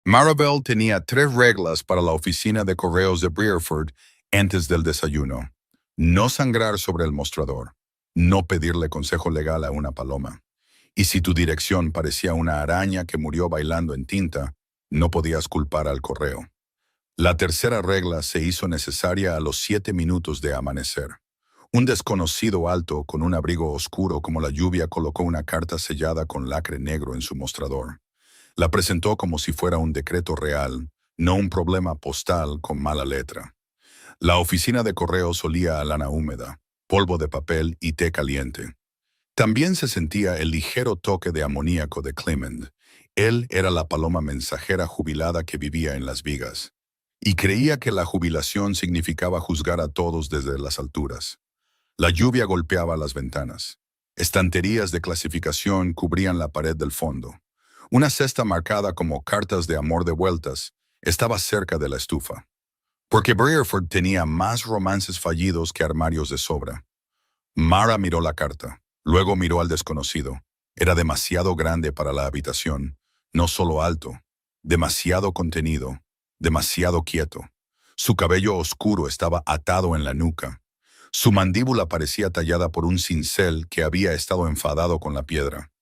Maribel tenía 3 reglas para la oficina de correos de Breerford antes del desayuno. No sangrar sobre el mostrador. No pedirle consejo legal a una paloma. Y si tu dirección parecía una araña que murió bailando en tinta, no podías culpar al correo. La tercera regla se hizo necesaria a los 7 minutos de amanecer. Un desconocido alto con un abrigo oscuro como la lluvia colocó una carta sellada con lacre negro en su mostrador. La presentó como si fuera un decreto real, no un problema postal con mala letra. La oficina de correos olía a lana húmeda, polvo de papel y té caliente. También se sentía el ligero toque de amoníaco de Clement. Él era la paloma mensajera jubilada que vivía en las vigas. Y creía que la jubilación significaba juzgar a todos desde las alturas. La lluvia golpeaba las ventanas. Estanterías de clasificación cubrían la pared del fondo. Una cesta marcada como cartas de amor de vueltas estaba cerca de la estufa. Porque Breerford tenía más romances fallidos que armarios de sobra. Mara miró la carta, luego miró al desconocido. Era demasiado grande para la habitación, no solo alto, demasiado contenido, demasiado quieto. Su cabello oscuro estaba atado en la nuca. Su mandíbula parecía tallada por un cincel que había estado enfadado con la piedra.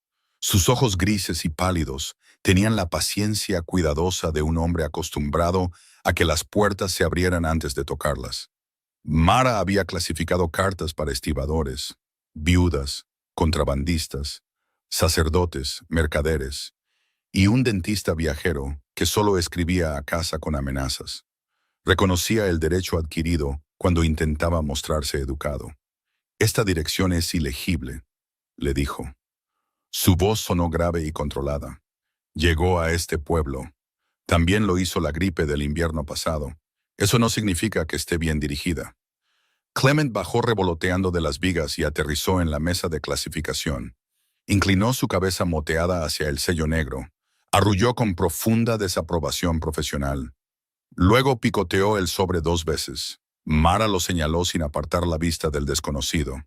Sus ojos grises y pálidos tenían la paciencia cuidadosa de un hombre acostumbrado a que las puertas se abrieran antes de tocarlas. Mara había clasificado cartas para estibadores, viudas, contrabandistas, sacerdotes, mercaderes y un dentista viajero que solo escribía a casa con amenazas. Reconocía el derecho adquirido cuando intentaba mostrarse educado. «Esta dirección es ilegible», le dijo. Su voz sonó grave y controlada. «Llegó a este pueblo. También lo hizo la gripe del invierno pasado. Eso no significa que esté bien dirigida». Clement bajó revoloteando de las vigas y aterrizó en la mesa de clasificación. Inclinó su cabeza moteada hacia el sello negro. Arrulló con profunda desaprobación profesional. Luego picoteó el sobre 2 veces. Mara lo señaló sin apartar la vista del desconocido.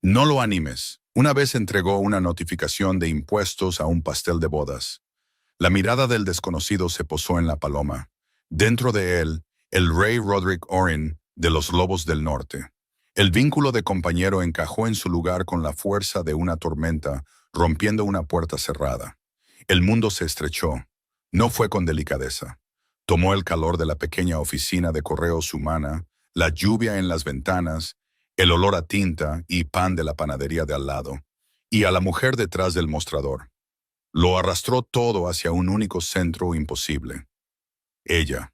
«No lo animes». Una vez entregó una notificación de impuestos a un pastel de bodas. La mirada del desconocido se posó en la paloma. Dentro de él, el rey Roderick Orin de los Lobos del Norte. El vínculo de compañero encajó en su lugar con la fuerza de una tormenta, rompiendo una puerta cerrada. El mundo se estrechó. No fue con delicadeza. Tomó el calor de la pequeña oficina de correos humana, la lluvia en las ventanas, el olor a tinta y pan de la panadería de al lado, y a la mujer detrás del mostrador. Lo arrastró todo hacia un único centro imposible. Ella.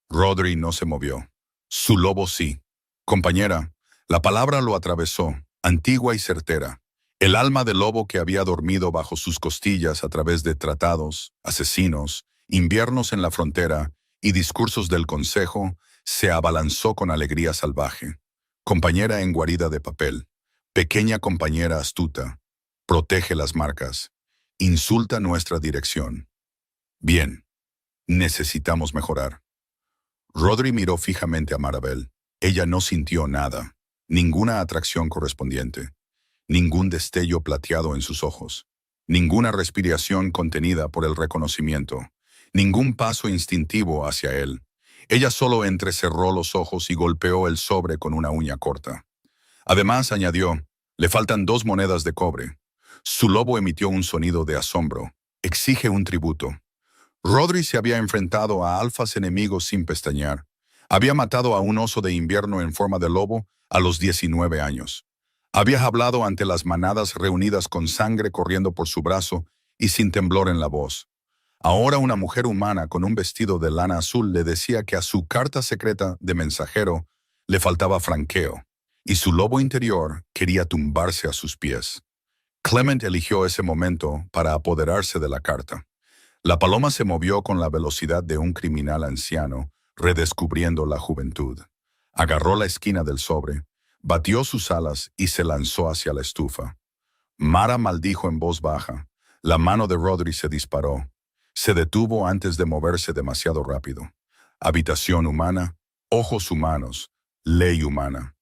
Rodri no se movió. Su lobo sí. «Compañera», la palabra lo atravesó, antigua y certera. El alma del lobo que había dormido bajo sus costillas a través de tratados, asesinos, inviernos en la frontera y discursos del consejo, se abalanzó con alegría salvaje. Compañera en guarida de papel, pequeña compañera astuta, protege las marcas, insulta nuestra dirección. Bien, necesitamos mejorar. Rodri miró fijamente a Maribel. Ella no sintió nada, ninguna atracción correspondiente, ningún destello plateado en sus ojos, ninguna respiración contenida por el reconocimiento, ningún paso instintivo hacia él. Ella solo entrecerró los ojos y golpeó el sobre con una uña corta. Además, añadió, «Le faltan 2 monedas de cobre». Su lobo emitió un sonido de asombro. «Exige un tributo». Rodri se había enfrentado a alfas enemigos sin pestañear. Había matado a un oso de invierno en forma de lobo a los 19 años. Había hablado ante las manadas reunidas con sangre corriendo por su brazo y sin temblor en la voz. Ahora una mujer humana con un vestido de lana azul le decía que a su carta secreta de mensajero le faltaba franqueo, y su lobo interior quería tumbarse a sus pies. Clement eligió ese momento para apoderarse de la carta. La paloma se movió con la velocidad de un criminal anciano, redescubriendo la juventud. Agarró la esquina del sobre, batió sus alas y se lanzó hacia la estufa. Mara maldijo en voz baja. La mano de Rodri se disparó. Se detuvo antes de moverse demasiado rápido. Habitación humana, ojos humanos, ley humana.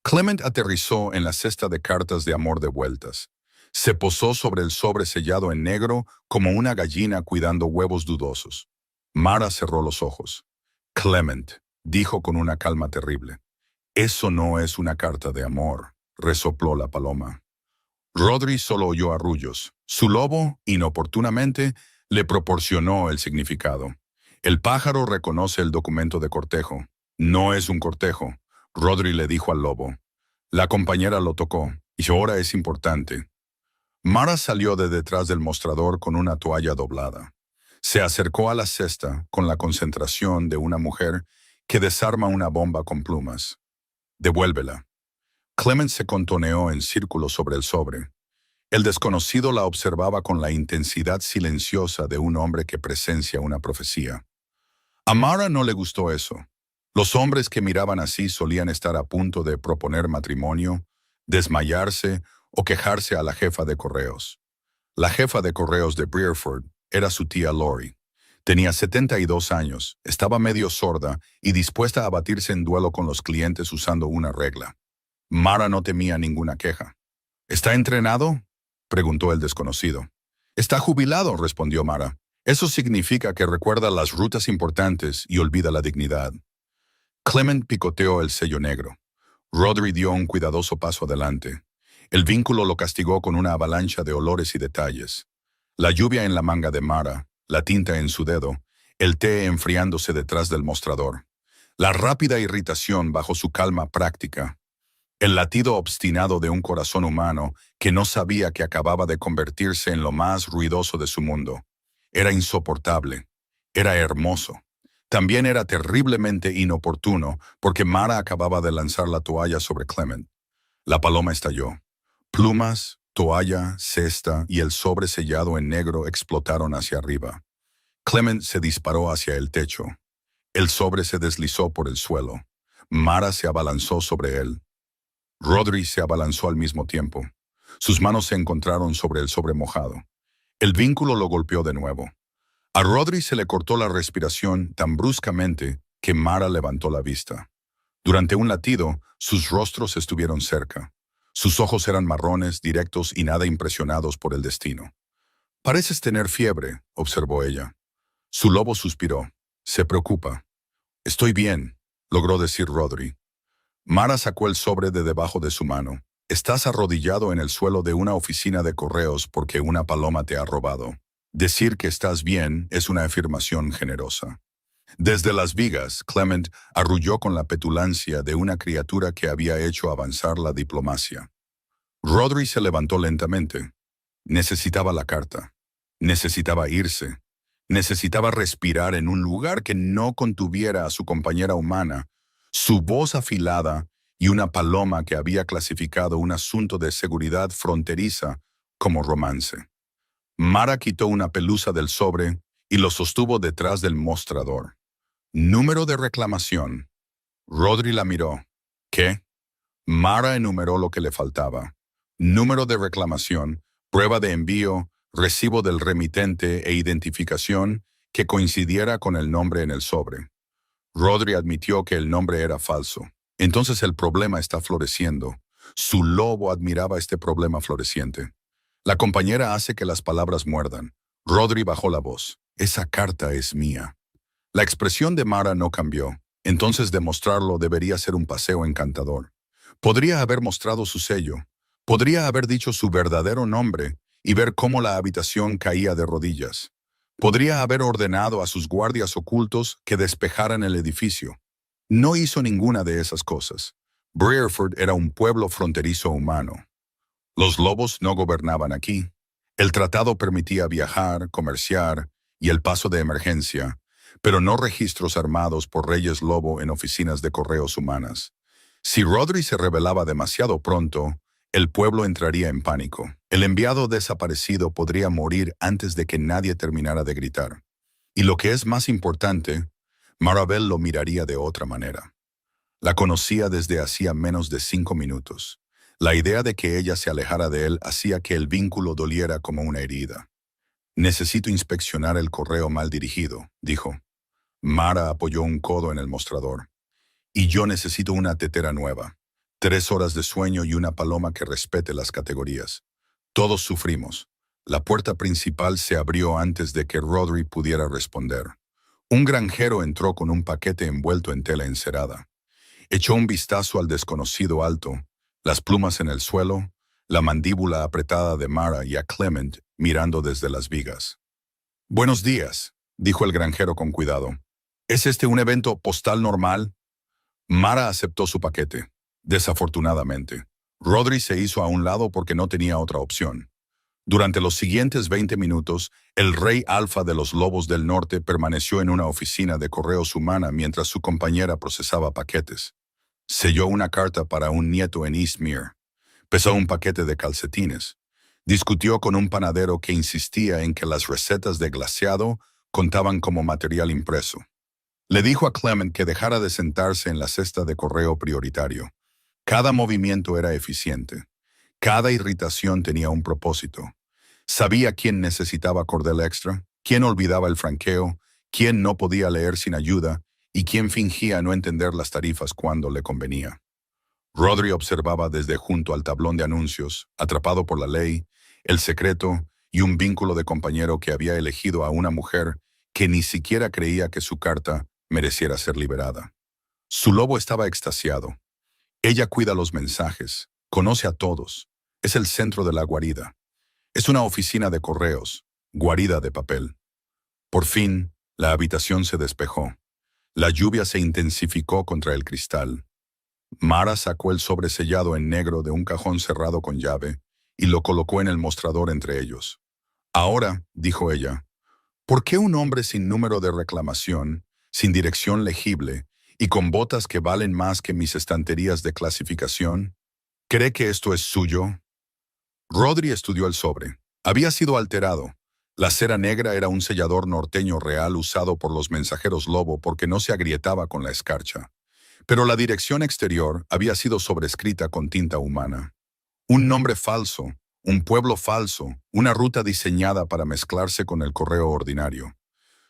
Clement aterrizó en la cesta de cartas de amor de vueltas. Se posó sobre el sobre sellado en negro como una gallina cuidando huevos dudosos. Mara cerró los ojos. Clement, dijo con una calma terrible. Eso no es una carta de amor, resopló la paloma. Rodri solo oyó arrullos. Su lobo, inoportunamente, le proporcionó el significado. El pájaro reconoce el documento de cortejo. No es un cortejo, Rodri le dijo al lobo. La compañera lo tocó, y ahora es importante. Mara salió de detrás del mostrador con una toalla doblada. Se acercó a la cesta con la concentración de una mujer que desarma una bomba con plumas. Devuélvela. Clement se contoneó en círculos sobre el sobre. El desconocido la observaba con la intensidad silenciosa de un hombre que presencia una profecía. A Mara no le gustó eso. Los hombres que miraban así solían estar a punto de proponer matrimonio, desmayarse o quejarse a la jefa de correos. La jefa de correos de Breerford era su tía Lori. Tenía 72 años, estaba medio sorda y dispuesta a batirse en duelo con los clientes usando una regla. Mara no temía ninguna queja. ¿Está entrenado?, preguntó el desconocido. Está jubilado, respondió Mara. Eso significa que recuerda las rutas importantes y olvida la dignidad. Clement picoteó el sello negro. Rodri dio un cuidadoso paso adelante. El vínculo lo castigó con una avalancha de olores y detalles. La lluvia en la manga de Mara, la tinta en su dedo, el té enfriándose detrás del mostrador. La rápida irritación bajo su calma práctica. El latido obstinado de un corazón humano que no sabía que acababa de convertirse en lo más ruidoso de su mundo. Era insoportable. Era hermoso. También era terriblemente inoportuno porque Mara acababa de lanzar la toalla sobre Clement. La paloma estalló. Plumas, toalla, cesta y el sobre sellado en negro explotaron hacia arriba. Clement se disparó hacia el techo. El sobre se deslizó por el suelo. Mara se abalanzó sobre él. Rodri se abalanzó al mismo tiempo. Sus manos se encontraron sobre el sobre mojado. El vínculo lo golpeó de nuevo. A Rodri se le cortó la respiración tan bruscamente que Mara levantó la vista. Durante un latido, sus rostros estuvieron cerca. Sus ojos eran marrones, directos y nada impresionados por el destino. «Pareces tener fiebre», observó ella. Su lobo suspiró. «Se preocupa». «Estoy bien», logró decir Rodri. Mara sacó el sobre de debajo de su mano. «Estás arrodillado en el suelo de una oficina de correos porque una paloma te ha robado. Decir que estás bien es una afirmación generosa». Desde las vigas, Clement arrulló con la petulancia de una criatura que había hecho avanzar la diplomacia. Rodri se levantó lentamente. Necesitaba la carta. Necesitaba irse. Necesitaba respirar en un lugar que no contuviera a su compañera humana, su voz afilada y una paloma que había clasificado un asunto de seguridad fronteriza como romance. Mara quitó una pelusa del sobre y lo sostuvo detrás del mostrador. «Número de reclamación». Rodri la miró. «¿Qué?». Mara enumeró lo que le faltaba. Número de reclamación, prueba de envío, recibo del remitente e identificación que coincidiera con el nombre en el sobre. Rodri admitió que el nombre era falso. Entonces el problema está floreciendo. Su lobo admiraba este problema floreciente. La compañera hace que las palabras muerdan. Rodri bajó la voz. «Esa carta es mía». La expresión de Mara no cambió. Entonces demostrarlo debería ser un paseo encantador. Podría haber mostrado su sello. Podría haber dicho su verdadero nombre y ver cómo la habitación caía de rodillas. Podría haber ordenado a sus guardias ocultos que despejaran el edificio. No hizo ninguna de esas cosas. Breerford era un pueblo fronterizo humano. Los lobos no gobernaban aquí. El tratado permitía viajar, comerciar y el paso de emergencia, pero no registros armados por reyes lobo en oficinas de correos humanas. Si Rodri se rebelaba demasiado pronto, el pueblo entraría en pánico. El enviado desaparecido podría morir antes de que nadie terminara de gritar. Y lo que es más importante, Marabel lo miraría de otra manera. La conocía desde hacía menos de 5 minutos. La idea de que ella se alejara de él hacía que el vínculo doliera como una herida. «Necesito inspeccionar el correo mal dirigido», dijo. Mara apoyó un codo en el mostrador. «Y yo necesito una tetera nueva. 3 horas de sueño y una paloma que respete las categorías». Todos sufrimos. La puerta principal se abrió antes de que Rodri pudiera responder. Un granjero entró con un paquete envuelto en tela encerada. Echó un vistazo al desconocido alto, las plumas en el suelo, la mandíbula apretada de Mara y a Clement mirando desde las vigas. «Buenos días», dijo el granjero con cuidado. «¿Es este un evento postal normal?» Mara aceptó su paquete. Desafortunadamente, Rodri se hizo a un lado porque no tenía otra opción. Durante los siguientes 20 minutos, el rey alfa de los lobos del norte permaneció en una oficina de correos humana mientras su compañera procesaba paquetes. Selló una carta para un nieto en Eastmere. Pesó un paquete de calcetines. Discutió con un panadero que insistía en que las recetas de glaseado contaban como material impreso. Le dijo a Clement que dejara de sentarse en la cesta de correo prioritario. Cada movimiento era eficiente. Cada irritación tenía un propósito. Sabía quién necesitaba cordel extra, quién olvidaba el franqueo, quién no podía leer sin ayuda y quién fingía no entender las tarifas cuando le convenía. Rodri observaba desde junto al tablón de anuncios, atrapado por la ley, el secreto y un vínculo de compañero que había elegido a una mujer que ni siquiera creía que su carta mereciera ser liberada. Su lobo estaba extasiado. Ella cuida los mensajes, conoce a todos, es el centro de la guarida. Es una oficina de correos, guarida de papel. Por fin, la habitación se despejó. La lluvia se intensificó contra el cristal. Mara sacó el sobresellado en negro de un cajón cerrado con llave y lo colocó en el mostrador entre ellos. «Ahora», dijo ella, «¿por qué un hombre sin número de reclamación, sin dirección legible y con botas que valen más que mis estanterías de clasificación, cree que esto es suyo?» Rodri estudió el sobre. Había sido alterado. La cera negra era un sellador norteño real usado por los mensajeros lobo porque no se agrietaba con la escarcha. Pero la dirección exterior había sido sobrescrita con tinta humana. Un nombre falso, un pueblo falso, una ruta diseñada para mezclarse con el correo ordinario.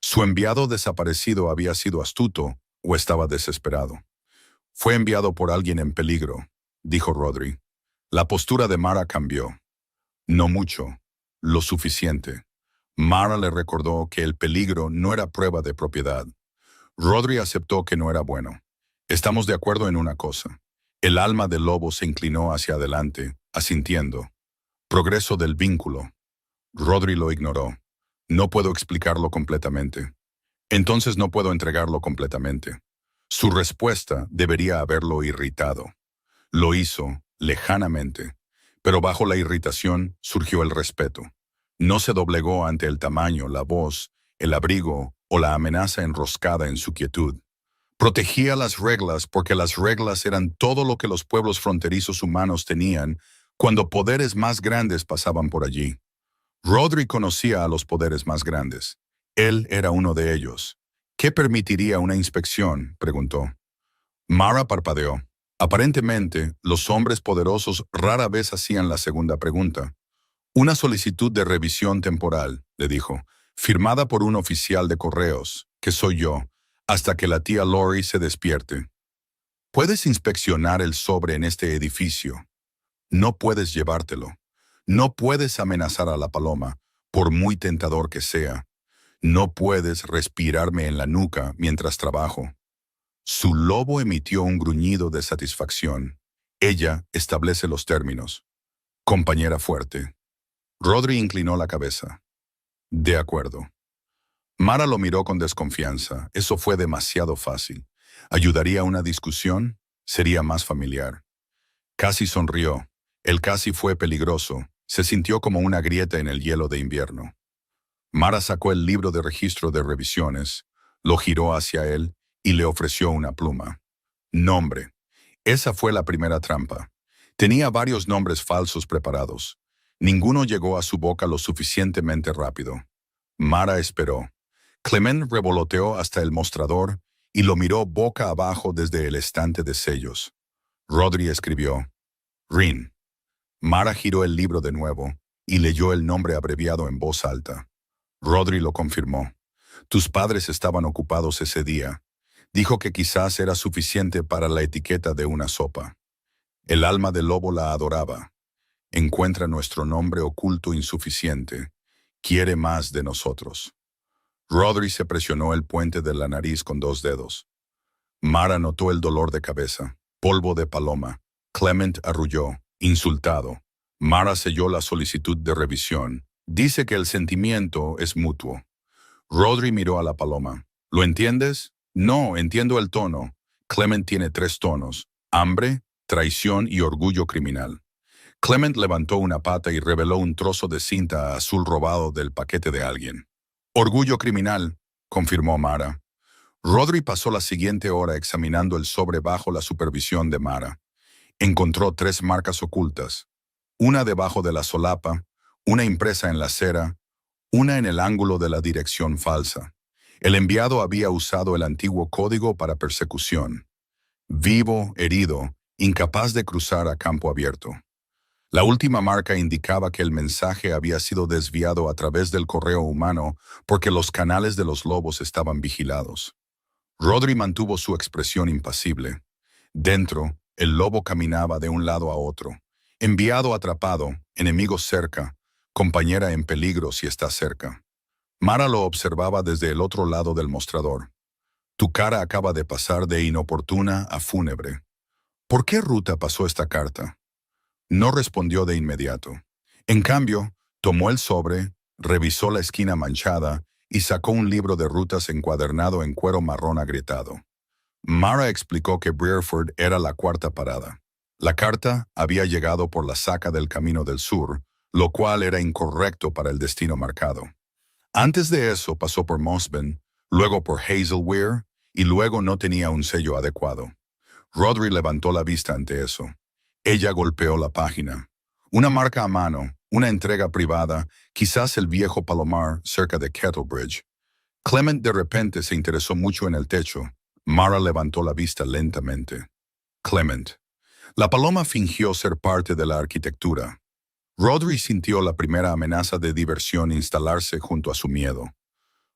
Su enviado desaparecido había sido astuto o estaba desesperado. «Fue enviado por alguien en peligro», dijo Rodri. La postura de Mara cambió. No mucho, lo suficiente. Mara le recordó que el peligro no era prueba de propiedad. Rodri aceptó que no era bueno. «Estamos de acuerdo en una cosa». El alma del lobo se inclinó hacia adelante, asintiendo. «Progreso del vínculo». Rodri lo ignoró. «No puedo explicarlo completamente». «Entonces no puedo entregarlo completamente». Su respuesta debería haberlo irritado. Lo hizo, lejanamente. Pero bajo la irritación surgió el respeto. No se doblegó ante el tamaño, la voz, el abrigo o la amenaza enroscada en su quietud. Protegía las reglas porque las reglas eran todo lo que los pueblos fronterizos humanos tenían cuando poderes más grandes pasaban por allí. Rodri conocía a los poderes más grandes. Él era uno de ellos. «¿Qué permitiría una inspección?», preguntó. Mara parpadeó. Aparentemente, los hombres poderosos rara vez hacían la segunda pregunta. «Una solicitud de revisión temporal», le dijo, «firmada por un oficial de correos, que soy yo, hasta que la tía Lori se despierte. Puedes inspeccionar el sobre en este edificio. No puedes llevártelo. No puedes amenazar a la paloma, por muy tentador que sea. No puedes respirarme en la nuca mientras trabajo». Su lobo emitió un gruñido de satisfacción. Ella establece los términos. «Compañera fuerte». Rodri inclinó la cabeza. «De acuerdo». Mara lo miró con desconfianza. Eso fue demasiado fácil. ¿Ayudaría a una discusión? Sería más familiar. Casi sonrió. El casi fue peligroso. Se sintió como una grieta en el hielo de invierno. Mara sacó el libro de registro de revisiones, lo giró hacia él y le ofreció una pluma. Nombre. Esa fue la primera trampa. Tenía varios nombres falsos preparados. Ninguno llegó a su boca lo suficientemente rápido. Mara esperó. Clement revoloteó hasta el mostrador y lo miró boca abajo desde el estante de sellos. Rodri escribió: «Rin». Mara giró el libro de nuevo y leyó el nombre abreviado en voz alta. Rodri lo confirmó. «Tus padres estaban ocupados ese día». Dijo que quizás era suficiente para la etiqueta de una sopa. El alma del lobo la adoraba. Encuentra nuestro nombre oculto insuficiente. Quiere más de nosotros. Rodri se presionó el puente de la nariz con 2 dedos. Mara notó el dolor de cabeza. Polvo de paloma. Clement arrulló, insultado. Mara selló la solicitud de revisión. Dice que el sentimiento es mutuo. Rodri miró a la paloma. ¿Lo entiendes? No, entiendo el tono. Clement tiene 3 tonos: hambre, traición y orgullo criminal. Clement levantó una pata y reveló un trozo de cinta azul robado del paquete de alguien. Orgullo criminal, confirmó Mara. Rodri pasó la siguiente hora examinando el sobre bajo la supervisión de Mara. Encontró 3 marcas ocultas: una debajo de la solapa, una impresa en la cera, una en el ángulo de la dirección falsa. El enviado había usado el antiguo código para persecución. Vivo, herido, incapaz de cruzar a campo abierto. La última marca indicaba que el mensaje había sido desviado a través del correo humano porque los canales de los lobos estaban vigilados. Rodri mantuvo su expresión impasible. Dentro, el lobo caminaba de un lado a otro. Enviado atrapado, enemigo cerca, compañera en peligro si está cerca. Mara lo observaba desde el otro lado del mostrador. Tu cara acaba de pasar de inoportuna a fúnebre. ¿Por qué ruta pasó esta carta? No respondió de inmediato. En cambio, tomó el sobre, revisó la esquina manchada y sacó un libro de rutas encuadernado en cuero marrón agrietado. Mara explicó que Breerford era la 4ª parada. La carta había llegado por la saca del Camino del Sur, lo cual era incorrecto para el destino marcado. Antes de eso pasó por Mosben, luego por Hazelweir y luego no tenía un sello adecuado. Rodri levantó la vista ante eso. Ella golpeó la página. Una marca a mano, una entrega privada, quizás el viejo Palomar cerca de Kettlebridge. Clement de repente se interesó mucho en el techo. Mara levantó la vista lentamente. Clement. La paloma fingió ser parte de la arquitectura. Rodri sintió la primera amenaza de diversión instalarse junto a su miedo.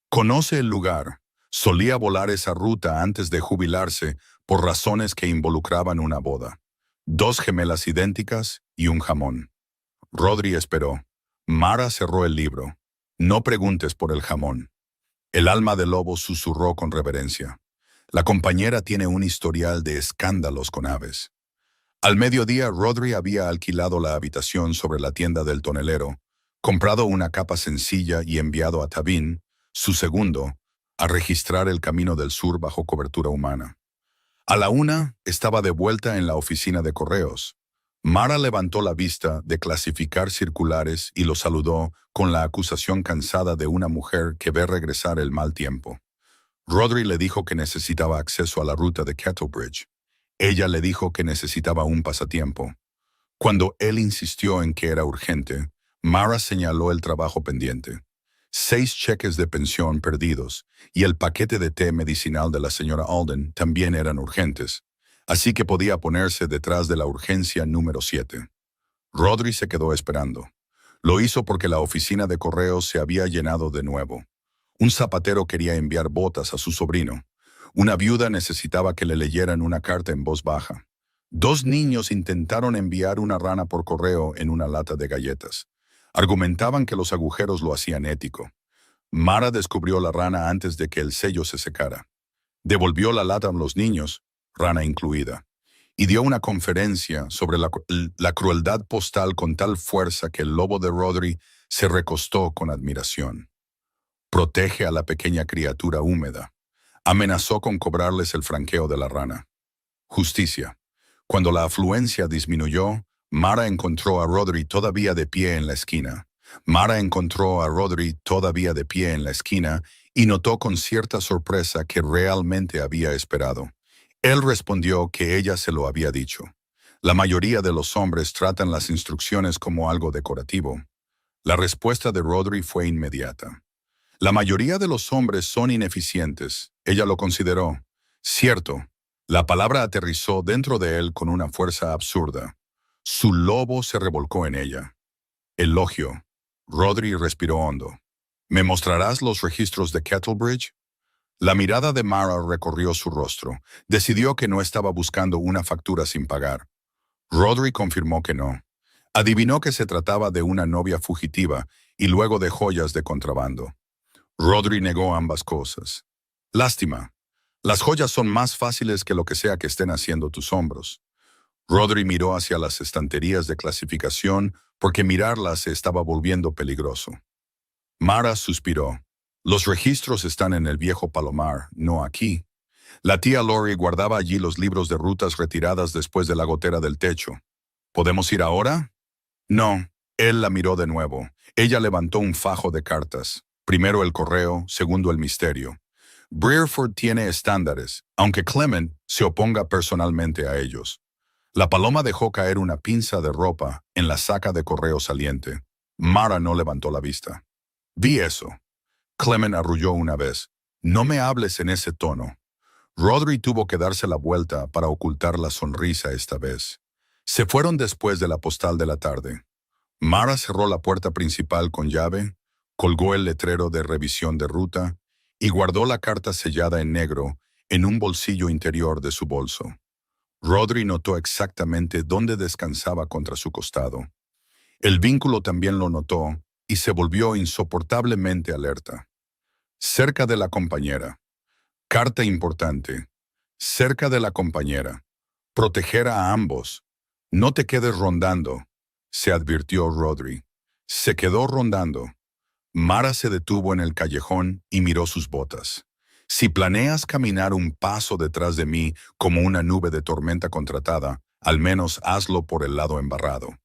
Conoce el lugar. Solía volar esa ruta antes de jubilarse por razones que involucraban una boda. 2 gemelas idénticas y un jamón. Rodri esperó. Mara cerró el libro. No preguntes por el jamón. El alma del lobo susurró con reverencia. La compañera tiene un historial de escándalos con aves. Al mediodía, Rodri había alquilado la habitación sobre la tienda del tonelero, comprado una capa sencilla y enviado a Tabín, su segundo, a registrar el Camino del Sur bajo cobertura humana. A la 1 estaba de vuelta en la oficina de correos. Mara levantó la vista de clasificar circulares y lo saludó con la acusación cansada de una mujer que ve regresar el mal tiempo. Rodri le dijo que necesitaba acceso a la ruta de Kettlebridge. Ella le dijo que necesitaba un pasatiempo. Cuando él insistió en que era urgente, Mara señaló el trabajo pendiente. 6 cheques de pensión perdidos y el paquete de té medicinal de la señora Alden también eran urgentes, así que podía ponerse detrás de la urgencia número 7. Rodri se quedó esperando. Lo hizo porque la oficina de correos se había llenado de nuevo. Un zapatero quería enviar botas a su sobrino. Una viuda necesitaba que le leyeran una carta en voz baja. 2 niños intentaron enviar una rana por correo en una lata de galletas. Argumentaban que los agujeros lo hacían ético. Mara descubrió la rana antes de que el sello se secara. Devolvió la lata a los niños, rana incluida, y dio una conferencia sobre la crueldad postal con tal fuerza que el lobo de Rodri se recostó con admiración. Protege a la pequeña criatura húmeda. Amenazó con cobrarles el franqueo de la rana. Justicia. Cuando la afluencia disminuyó, Mara encontró a Rodri todavía de pie en la esquina. Y notó con cierta sorpresa que realmente había esperado. Él respondió que ella se lo había dicho. La mayoría de los hombres tratan las instrucciones como algo decorativo. La respuesta de Rodri fue inmediata. La mayoría de los hombres son ineficientes. Ella lo consideró. Cierto. La palabra aterrizó dentro de él con una fuerza absurda. Su lobo se revolcó en ella. Elogio. Rodri respiró hondo. ¿Me mostrarás los registros de Kettlebridge? La mirada de Mara recorrió su rostro. Decidió que no estaba buscando una factura sin pagar. Rodri confirmó que no. Adivinó que se trataba de una novia fugitiva y luego de joyas de contrabando. Rodri negó ambas cosas. Lástima. Las joyas son más fáciles que lo que sea que estén haciendo tus hombros. Rodri miró hacia las estanterías de clasificación porque mirarlas se estaba volviendo peligroso. Mara suspiró. Los registros están en el viejo Palomar, no aquí. La tía Lori guardaba allí los libros de rutas retiradas después de la gotera del techo. ¿Podemos ir ahora? No. Él la miró de nuevo. Ella levantó un fajo de cartas. Primero el correo, segundo el misterio. Breerford tiene estándares, aunque Clement se oponga personalmente a ellos. La paloma dejó caer una pinza de ropa en la saca de correo saliente. Mara no levantó la vista. Vi eso. Clement arrulló una vez. No me hables en ese tono. Rodri tuvo que darse la vuelta para ocultar la sonrisa esta vez. Se fueron después de la postal de la tarde. Mara cerró la puerta principal con llave, colgó el letrero de revisión de ruta y guardó la carta sellada en negro en un bolsillo interior de su bolso. Rodri notó exactamente dónde descansaba contra su costado. El vínculo también lo notó y se volvió insoportablemente alerta. Cerca de la compañera. Carta importante. Cerca de la compañera. Proteger a ambos. No te quedes rondando, se advirtió Rodri. Se quedó rondando. Mara se detuvo en el callejón y miró sus botas. Si planeas caminar un paso detrás de mí como una nube de tormenta contratada, al menos hazlo por el lado embarrado.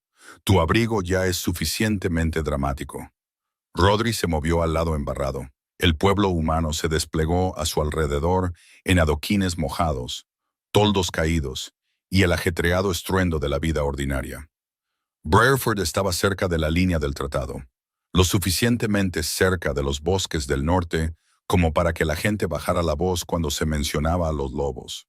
Tu abrigo ya es suficientemente dramático. Rodri se movió al lado embarrado. El pueblo humano se desplegó a su alrededor en adoquines mojados, toldos caídos y el ajetreado estruendo de la vida ordinaria. Breerford estaba cerca de la línea del tratado, lo suficientemente cerca de los bosques del norte como para que la gente bajara la voz cuando se mencionaba a los lobos.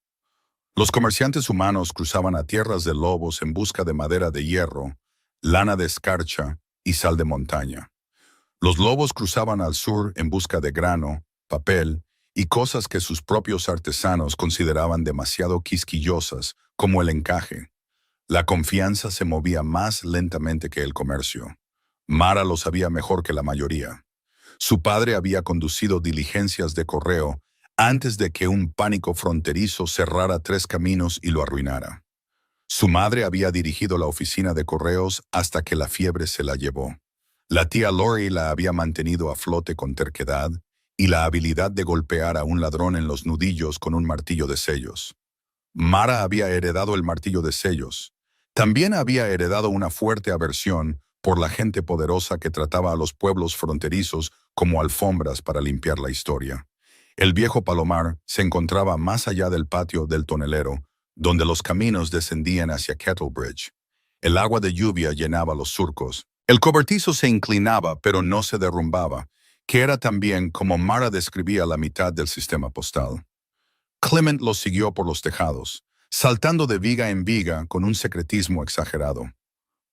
Los comerciantes humanos cruzaban a tierras de lobos en busca de madera de hierro, lana de escarcha y sal de montaña. Los lobos cruzaban al sur en busca de grano, papel y cosas que sus propios artesanos consideraban demasiado quisquillosas, como el encaje. La confianza se movía más lentamente que el comercio. Mara lo sabía mejor que la mayoría. Su padre había conducido diligencias de correo antes de que un pánico fronterizo cerrara 3 caminos y lo arruinara. Su madre había dirigido la oficina de correos hasta que la fiebre se la llevó. La tía Lori la había mantenido a flote con terquedad y la habilidad de golpear a un ladrón en los nudillos con un martillo de sellos. Mara había heredado el martillo de sellos. También había heredado una fuerte aversión por la gente poderosa que trataba a los pueblos fronterizos como alfombras para limpiar la historia. El viejo Palomar se encontraba más allá del patio del tonelero, donde los caminos descendían hacia Kettlebridge. El agua de lluvia llenaba los surcos. El cobertizo se inclinaba, pero no se derrumbaba, que era también como Mara describía la mitad del sistema postal. Clement lo siguió por los tejados, saltando de viga en viga con un secretismo exagerado.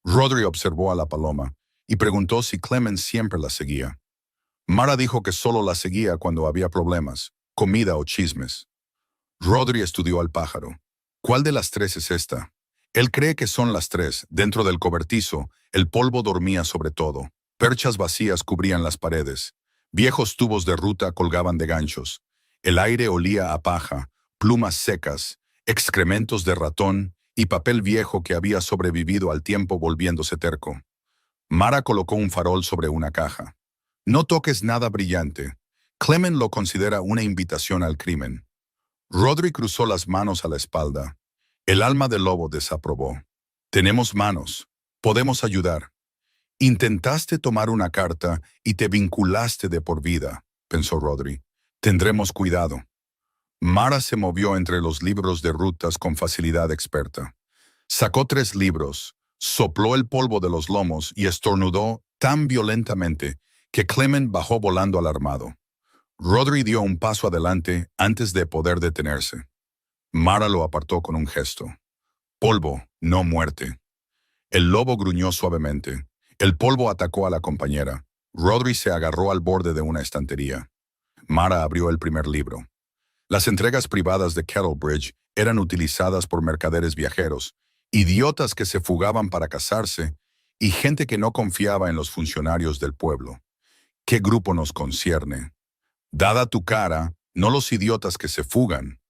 Rodri observó a la paloma y preguntó si Clement siempre la seguía. Mara dijo que solo la seguía cuando había problemas, comida o chismes. Rodri estudió al pájaro. ¿Cuál de las 3 es esta? Él cree que son las 3. Dentro del cobertizo, el polvo dormía sobre todo. Perchas vacías cubrían las paredes. Viejos tubos de ruta colgaban de ganchos. El aire olía a paja, plumas secas, excrementos de ratón y papel viejo que había sobrevivido al tiempo volviéndose terco. Mara colocó un farol sobre una caja. No toques nada brillante. Clement lo considera una invitación al crimen. Rodri cruzó las manos a la espalda. El alma del lobo desaprobó. Tenemos manos. Podemos ayudar. Intentaste tomar una carta y te vinculaste de por vida, pensó Rodri. Tendremos cuidado. Mara se movió entre los libros de rutas con facilidad experta. Sacó 3 libros, sopló el polvo de los lomos y estornudó tan violentamente que Clement bajó volando alarmado. Rodri dio un paso adelante antes de poder detenerse. Mara lo apartó con un gesto. Polvo, no muerte. El lobo gruñó suavemente. El polvo atacó a la compañera. Rodri se agarró al borde de una estantería. Mara abrió el primer libro. Las entregas privadas de Kettlebridge eran utilizadas por mercaderes viajeros, idiotas que se fugaban para casarse y gente que no confiaba en los funcionarios del pueblo. ¿Qué grupo nos concierne? Dada tu cara, no los idiotas que se fugan.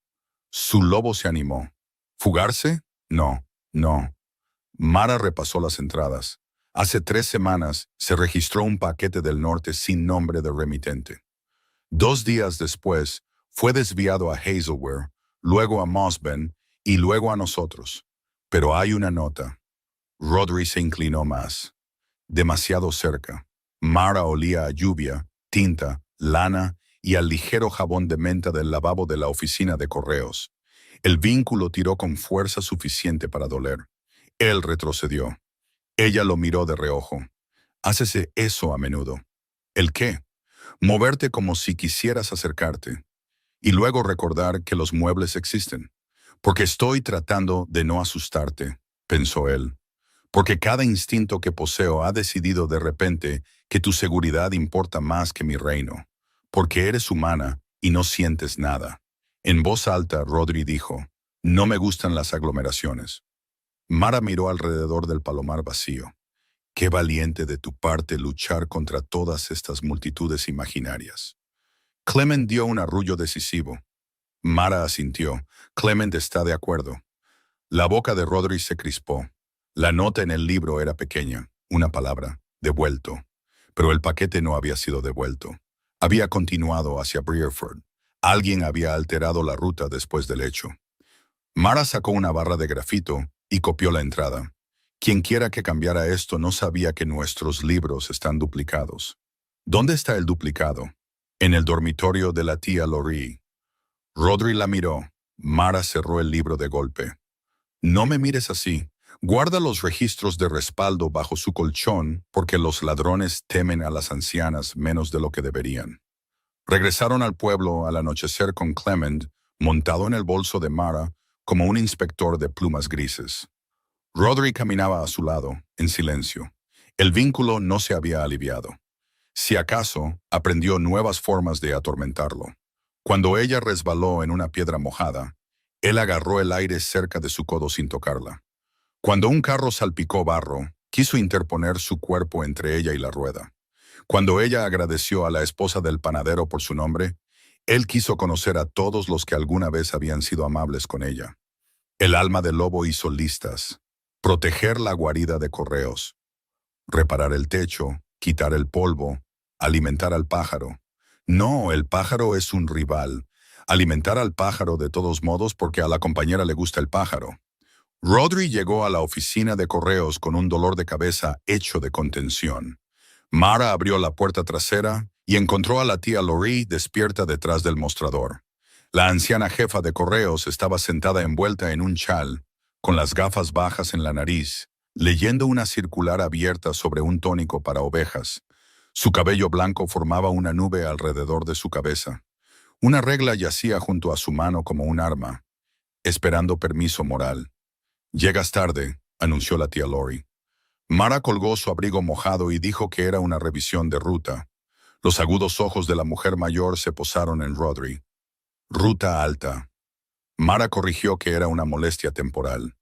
Su lobo se animó. ¿Fugarse? No, no. Mara repasó las entradas. Hace 3 semanas se registró un paquete del norte sin nombre de remitente. 2 días después, fue desviado a Hazelware, luego a Mossben y luego a nosotros. Pero hay una nota. Rodri se inclinó más. Demasiado cerca. Mara olía a lluvia, tinta, lana y al ligero jabón de menta del lavabo de la oficina de correos. El vínculo tiró con fuerza suficiente para doler. Él retrocedió. Ella lo miró de reojo. Hácese eso a menudo. ¿El qué? Moverte como si quisieras acercarte. Y luego recordar que los muebles existen. Porque estoy tratando de no asustarte, pensó él. Porque cada instinto que poseo ha decidido de repente que tu seguridad importa más que mi reino. Porque eres humana y no sientes nada. En voz alta, Rodri dijo, no me gustan las aglomeraciones. Mara miró alrededor del palomar vacío. Qué valiente de tu parte luchar contra todas estas multitudes imaginarias. Clement dio un arrullo decisivo. Mara asintió. Clement está de acuerdo. La boca de Rodri se crispó. La nota en el libro era pequeña, una palabra, devuelto. Pero el paquete no había sido devuelto. Había continuado hacia Brierford. Alguien había alterado la ruta después del hecho. Mara sacó una barra de grafito y copió la entrada. Quienquiera que cambiara esto no sabía que nuestros libros están duplicados. ¿Dónde está el duplicado? En el dormitorio de la tía Laurie. Rodri la miró. Mara cerró el libro de golpe. No me mires así. Guarda los registros de respaldo bajo su colchón porque los ladrones temen a las ancianas menos de lo que deberían. Regresaron al pueblo al anochecer con Clement, montado en el bolso de Mara, como un inspector de plumas grises. Rodri caminaba a su lado, en silencio. El vínculo no se había aliviado. Si acaso, aprendió nuevas formas de atormentarlo. Cuando ella resbaló en una piedra mojada, él agarró el aire cerca de su codo sin tocarla. Cuando un carro salpicó barro, quiso interponer su cuerpo entre ella y la rueda. Cuando ella agradeció a la esposa del panadero por su nombre, él quiso conocer a todos los que alguna vez habían sido amables con ella. El alma del lobo hizo listas. Proteger la guarida de correos. Reparar el techo, quitar el polvo, alimentar al pájaro. No, el pájaro es un rival. Alimentar al pájaro de todos modos porque a la compañera le gusta el pájaro. Rodri llegó a la oficina de correos con un dolor de cabeza hecho de contención. Mara abrió la puerta trasera y encontró a la tía Laurie despierta detrás del mostrador. La anciana jefa de correos estaba sentada envuelta en un chal, con las gafas bajas en la nariz, leyendo una circular abierta sobre un tónico para ovejas. Su cabello blanco formaba una nube alrededor de su cabeza. Una regla yacía junto a su mano como un arma, esperando permiso moral. «Llegas tarde», anunció la tía Laurie. Mara colgó su abrigo mojado y dijo que era una revisión de ruta. Los agudos ojos de la mujer mayor se posaron en Rodri. Ruta alta. Mara corrigió que era una molestia temporal.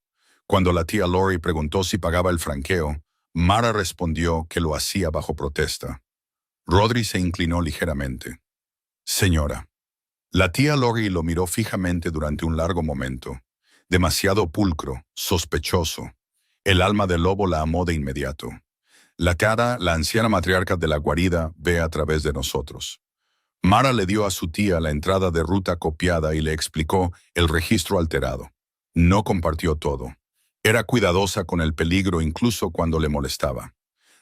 Cuando la tía Laurie preguntó si pagaba el franqueo, Mara respondió que lo hacía bajo protesta. Rodri se inclinó ligeramente. «Señora». La tía Laurie lo miró fijamente durante un largo momento. Demasiado pulcro, sospechoso. El alma del lobo la amó de inmediato. La anciana matriarca de la guarida, ve a través de nosotros. Mara le dio a su tía la entrada de ruta copiada y le explicó el registro alterado. No compartió todo. Era cuidadosa con el peligro incluso cuando le molestaba.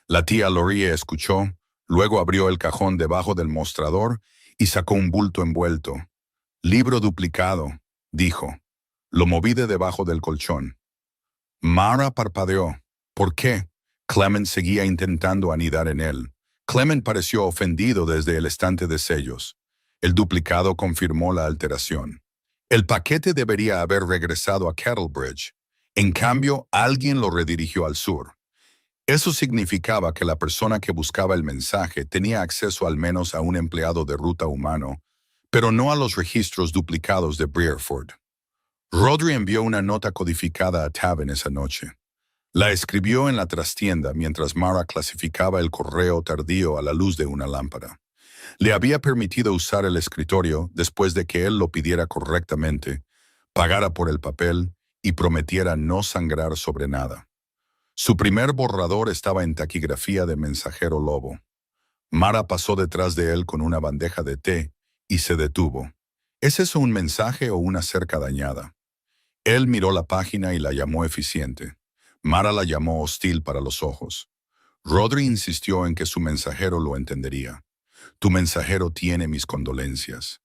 La tía Laurie escuchó, luego abrió el cajón debajo del mostrador y sacó un bulto envuelto. «Libro duplicado», dijo. Lo moví de debajo del colchón. Mara parpadeó. ¿Por qué? Clement seguía intentando anidar en él. Clement pareció ofendido desde el estante de sellos. El duplicado confirmó la alteración. El paquete debería haber regresado a Kettlebridge. En cambio, alguien lo redirigió al sur. Eso significaba que la persona que buscaba el mensaje tenía acceso al menos a un empleado de ruta humano, pero no a los registros duplicados de Brierford. Rodri envió una nota codificada a Taven esa noche. La escribió en la trastienda mientras Mara clasificaba el correo tardío a la luz de una lámpara. Le había permitido usar el escritorio después de que él lo pidiera correctamente, pagara por el papel y prometiera no sangrar sobre nada. Su primer borrador estaba en taquigrafía de mensajero lobo. Mara pasó detrás de él con una bandeja de té y se detuvo. ¿Es eso un mensaje o una cerca dañada? Él miró la página y la llamó eficiente. Mara la llamó hostil para los ojos. Rodri insistió en que su mensajero lo entendería. Tu mensajero tiene mis condolencias.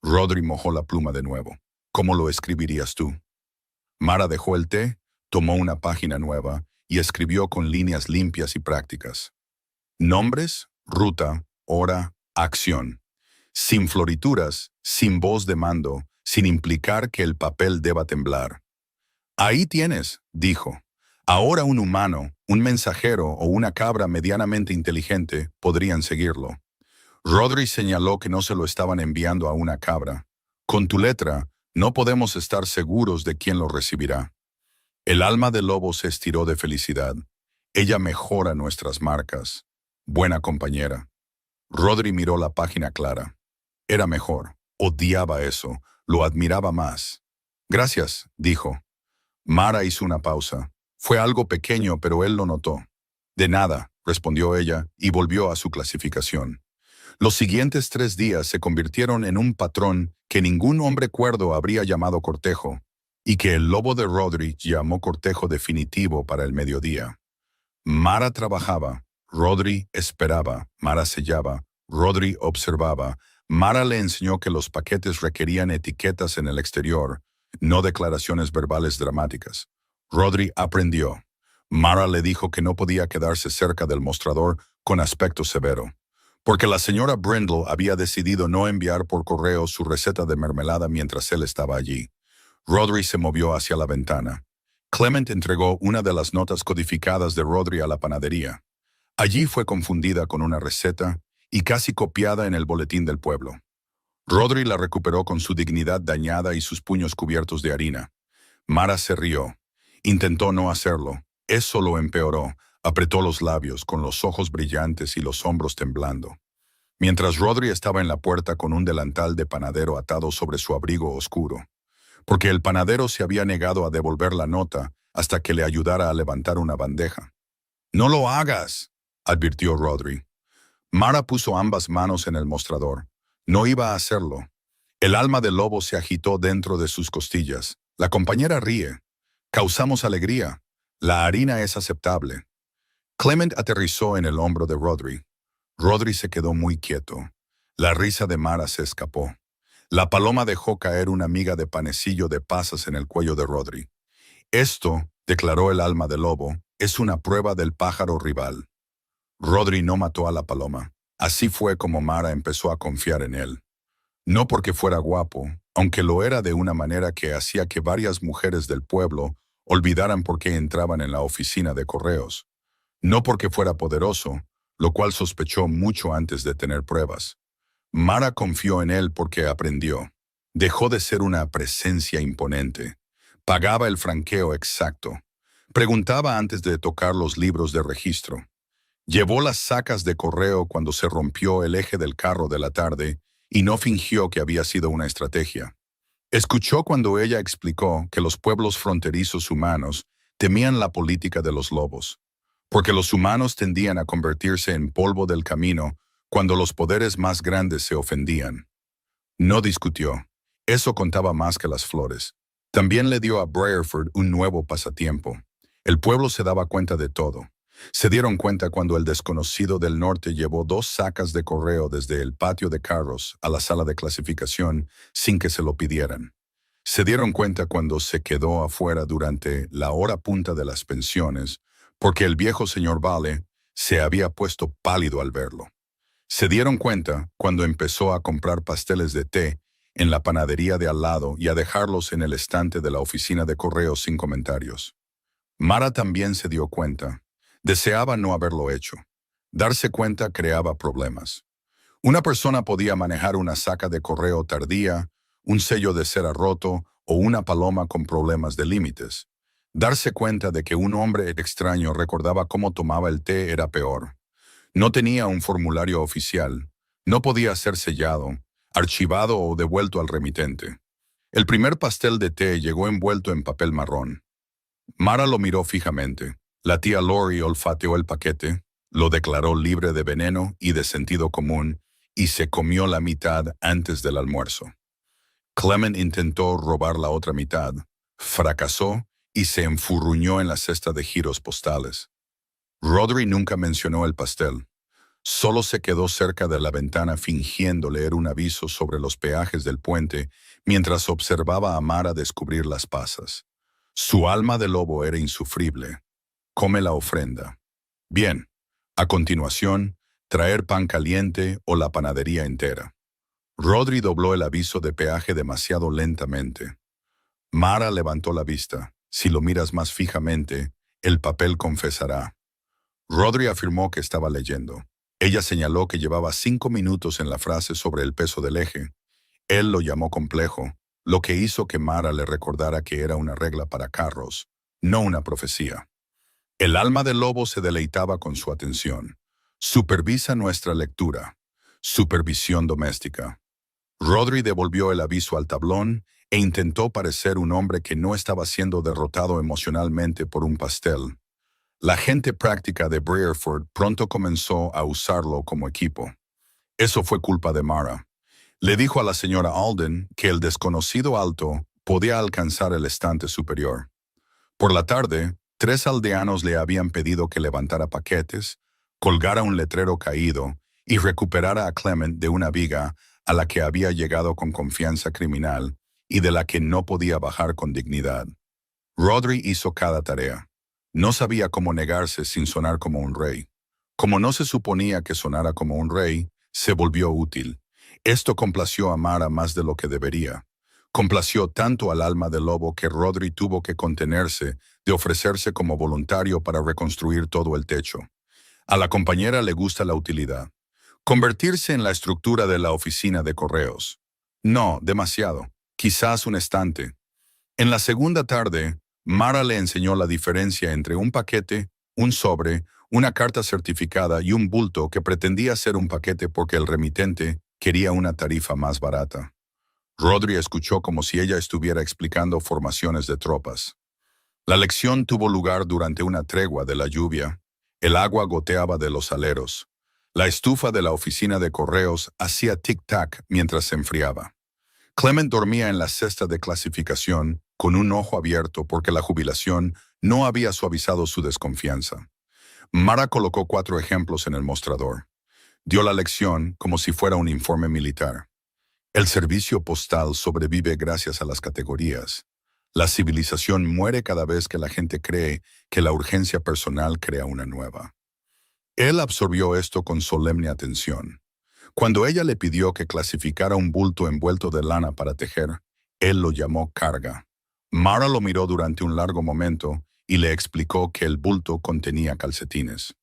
Rodri mojó la pluma de nuevo. ¿Cómo lo escribirías tú? Mara dejó el té, tomó una página nueva y escribió con líneas limpias y prácticas. Nombres, ruta, hora, acción. Sin florituras, sin voz de mando, sin implicar que el papel deba temblar. Ahí tienes, dijo. Ahora un humano, un mensajero o una cabra medianamente inteligente podrían seguirlo. Rodri señaló que no se lo estaban enviando a una cabra. Con tu letra, no podemos estar seguros de quién lo recibirá. El alma del lobo se estiró de felicidad. Ella mejora nuestras marcas. Buena compañera. Rodri miró la página clara. Era mejor. Odiaba eso. Lo admiraba más. Gracias, dijo. Mara hizo una pausa. Fue algo pequeño, pero él lo notó. De nada, respondió ella, y volvió a su clasificación. Los siguientes 3 días se convirtieron en un patrón que ningún hombre cuerdo habría llamado cortejo, y que el lobo de Rodri llamó cortejo definitivo para el mediodía. Mara trabajaba, Rodri esperaba, Mara sellaba, Rodri observaba. Mara le enseñó que los paquetes requerían etiquetas en el exterior, no declaraciones verbales dramáticas. Rodri aprendió. Mara le dijo que no podía quedarse cerca del mostrador con aspecto severo, porque la señora Brindle había decidido no enviar por correo su receta de mermelada mientras él estaba allí. Rodri se movió hacia la ventana. Clement entregó una de las notas codificadas de Rodri a la panadería. Allí fue confundida con una receta y casi copiada en el boletín del pueblo. Rodri la recuperó con su dignidad dañada y sus puños cubiertos de harina. Mara se rió. Intentó no hacerlo. Eso lo empeoró. Apretó los labios, con los ojos brillantes y los hombros temblando. Mientras Rodri estaba en la puerta con un delantal de panadero atado sobre su abrigo oscuro, porque el panadero se había negado a devolver la nota hasta que le ayudara a levantar una bandeja. «No lo hagas», advirtió Rodri. Mara puso ambas manos en el mostrador. No iba a hacerlo. El alma del lobo se agitó dentro de sus costillas. La compañera ríe. Causamos alegría. La harina es aceptable. Clement aterrizó en el hombro de Rodri. Rodri se quedó muy quieto. La risa de Mara se escapó. La paloma dejó caer una miga de panecillo de pasas en el cuello de Rodri. Esto, declaró el alma del lobo, es una prueba del pájaro rival. Rodri no mató a la paloma. Así fue como Mara empezó a confiar en él. No porque fuera guapo, aunque lo era de una manera que hacía que varias mujeres del pueblo olvidaran por qué entraban en la oficina de correos. No porque fuera poderoso, lo cual sospechó mucho antes de tener pruebas. Mara confió en él porque aprendió. Dejó de ser una presencia imponente. Pagaba el franqueo exacto. Preguntaba antes de tocar los libros de registro. Llevó las sacas de correo cuando se rompió el eje del carro de la tarde y no fingió que había sido una estrategia. Escuchó cuando ella explicó que los pueblos fronterizos humanos temían la política de los lobos, porque los humanos tendían a convertirse en polvo del camino cuando los poderes más grandes se ofendían. No discutió. Eso contaba más que las flores. También le dio a Briarford un nuevo pasatiempo. El pueblo se daba cuenta de todo. Se dieron cuenta cuando el desconocido del norte llevó 2 sacas de correo desde el patio de carros a la sala de clasificación sin que se lo pidieran. Se dieron cuenta cuando se quedó afuera durante la hora punta de las pensiones, porque el viejo señor Vale se había puesto pálido al verlo. Se dieron cuenta cuando empezó a comprar pasteles de té en la panadería de al lado y a dejarlos en el estante de la oficina de correos sin comentarios. Mara también se dio cuenta. Deseaba no haberlo hecho. Darse cuenta creaba problemas. Una persona podía manejar una saca de correo tardía, un sello de cera roto o una paloma con problemas de límites. Darse cuenta de que un hombre extraño recordaba cómo tomaba el té era peor. No tenía un formulario oficial. No podía ser sellado, archivado o devuelto al remitente. El primer pastel de té llegó envuelto en papel marrón. Mara lo miró fijamente. La tía Lori olfateó el paquete, lo declaró libre de veneno y de sentido común, y se comió la mitad antes del almuerzo. Clement intentó robar la otra mitad, fracasó y se enfurruñó en la cesta de giros postales. Rodri nunca mencionó el pastel. Solo se quedó cerca de la ventana fingiendo leer un aviso sobre los peajes del puente mientras observaba a Mara descubrir las pasas. Su alma de lobo era insufrible. Come la ofrenda. Bien. A continuación, traer pan caliente o la panadería entera. Rodri dobló el aviso de peaje demasiado lentamente. Mara levantó la vista. Si lo miras más fijamente, el papel confesará. Rodri afirmó que estaba leyendo. Ella señaló que llevaba 5 minutos en la frase sobre el peso del eje. Él lo llamó complejo, lo que hizo que Mara le recordara que era una regla para carros, no una profecía. El alma del lobo se deleitaba con su atención. Supervisa nuestra lectura. Supervisión doméstica. Rodri devolvió el aviso al tablón e intentó parecer un hombre que no estaba siendo derrotado emocionalmente por un pastel. La gente práctica de Breerford pronto comenzó a usarlo como equipo. Eso fue culpa de Mara. Le dijo a la señora Alden que el desconocido alto podía alcanzar el estante superior. Por la tarde, 3 aldeanos le habían pedido que levantara paquetes, colgara un letrero caído y recuperara a Clement de una viga a la que había llegado con confianza criminal y de la que no podía bajar con dignidad. Rodri hizo cada tarea. No sabía cómo negarse sin sonar como un rey. Como no se suponía que sonara como un rey, se volvió útil. Esto complació a Mara más de lo que debería. Complació tanto al alma del lobo que Rodri tuvo que contenerse de ofrecerse como voluntario para reconstruir todo el techo. A la compañera le gusta la utilidad. Convertirse en la estructura de la oficina de correos. No, demasiado. Quizás un estante. En la segunda tarde, Mara le enseñó la diferencia entre un paquete, un sobre, una carta certificada y un bulto que pretendía ser un paquete porque el remitente quería una tarifa más barata. Rodri escuchó como si ella estuviera explicando formaciones de tropas. La lección tuvo lugar durante una tregua de la lluvia. El agua goteaba de los aleros. La estufa de la oficina de correos hacía tic-tac mientras se enfriaba. Clement dormía en la cesta de clasificación con un ojo abierto porque la jubilación no había suavizado su desconfianza. Mara colocó 4 ejemplos en el mostrador. Dio la lección como si fuera un informe militar. El servicio postal sobrevive gracias a las categorías. La civilización muere cada vez que la gente cree que la urgencia personal crea una nueva. Él absorbió esto con solemne atención. Cuando ella le pidió que clasificara un bulto envuelto de lana para tejer, él lo llamó carga. Mara lo miró durante un largo momento y le explicó que el bulto contenía calcetines.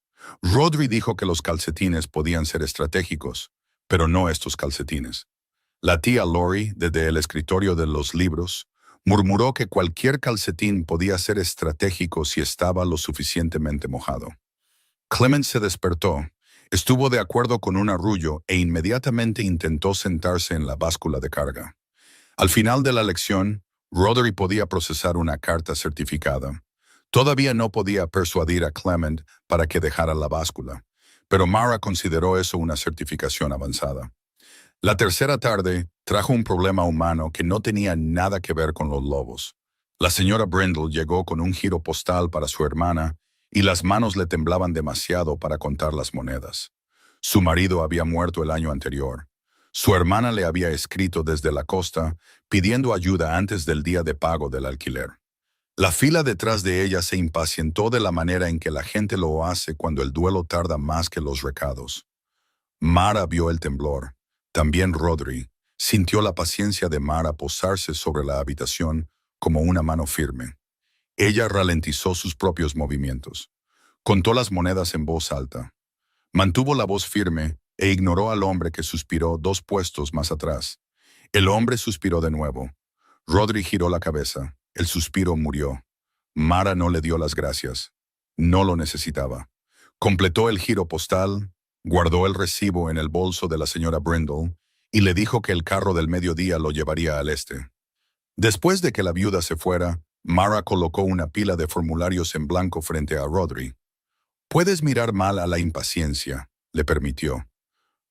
Rodri dijo que los calcetines podían ser estratégicos, pero no estos calcetines. La tía Lori, desde el escritorio de los libros, murmuró que cualquier calcetín podía ser estratégico si estaba lo suficientemente mojado. Clement se despertó. Estuvo de acuerdo con un arrullo e inmediatamente intentó sentarse en la báscula de carga. Al final de la lección, Rodri podía procesar una carta certificada. Todavía no podía persuadir a Clement para que dejara la báscula, pero Mara consideró eso una certificación avanzada. La tercera tarde trajo un problema humano que no tenía nada que ver con los lobos. La señora Brindle llegó con un giro postal para su hermana y las manos le temblaban demasiado para contar las monedas. Su marido había muerto el año anterior. Su hermana le había escrito desde la costa pidiendo ayuda antes del día de pago del alquiler. La fila detrás de ella se impacientó de la manera en que la gente lo hace cuando el duelo tarda más que los recados. Mara vio el temblor. También Rodri sintió la paciencia de Mara posarse sobre la habitación como una mano firme. Ella ralentizó sus propios movimientos. Contó las monedas en voz alta. Mantuvo la voz firme e ignoró al hombre que suspiró 2 puestos más atrás. El hombre suspiró de nuevo. Rodri giró la cabeza. El suspiro murió. Mara no le dio las gracias. No lo necesitaba. Completó el giro postal, guardó el recibo en el bolso de la señora Brindle y le dijo que el carro del mediodía lo llevaría al este. Después de que la viuda se fuera, Mara colocó una pila de formularios en blanco frente a Rodri. «Puedes mirar mal a la impaciencia», le permitió.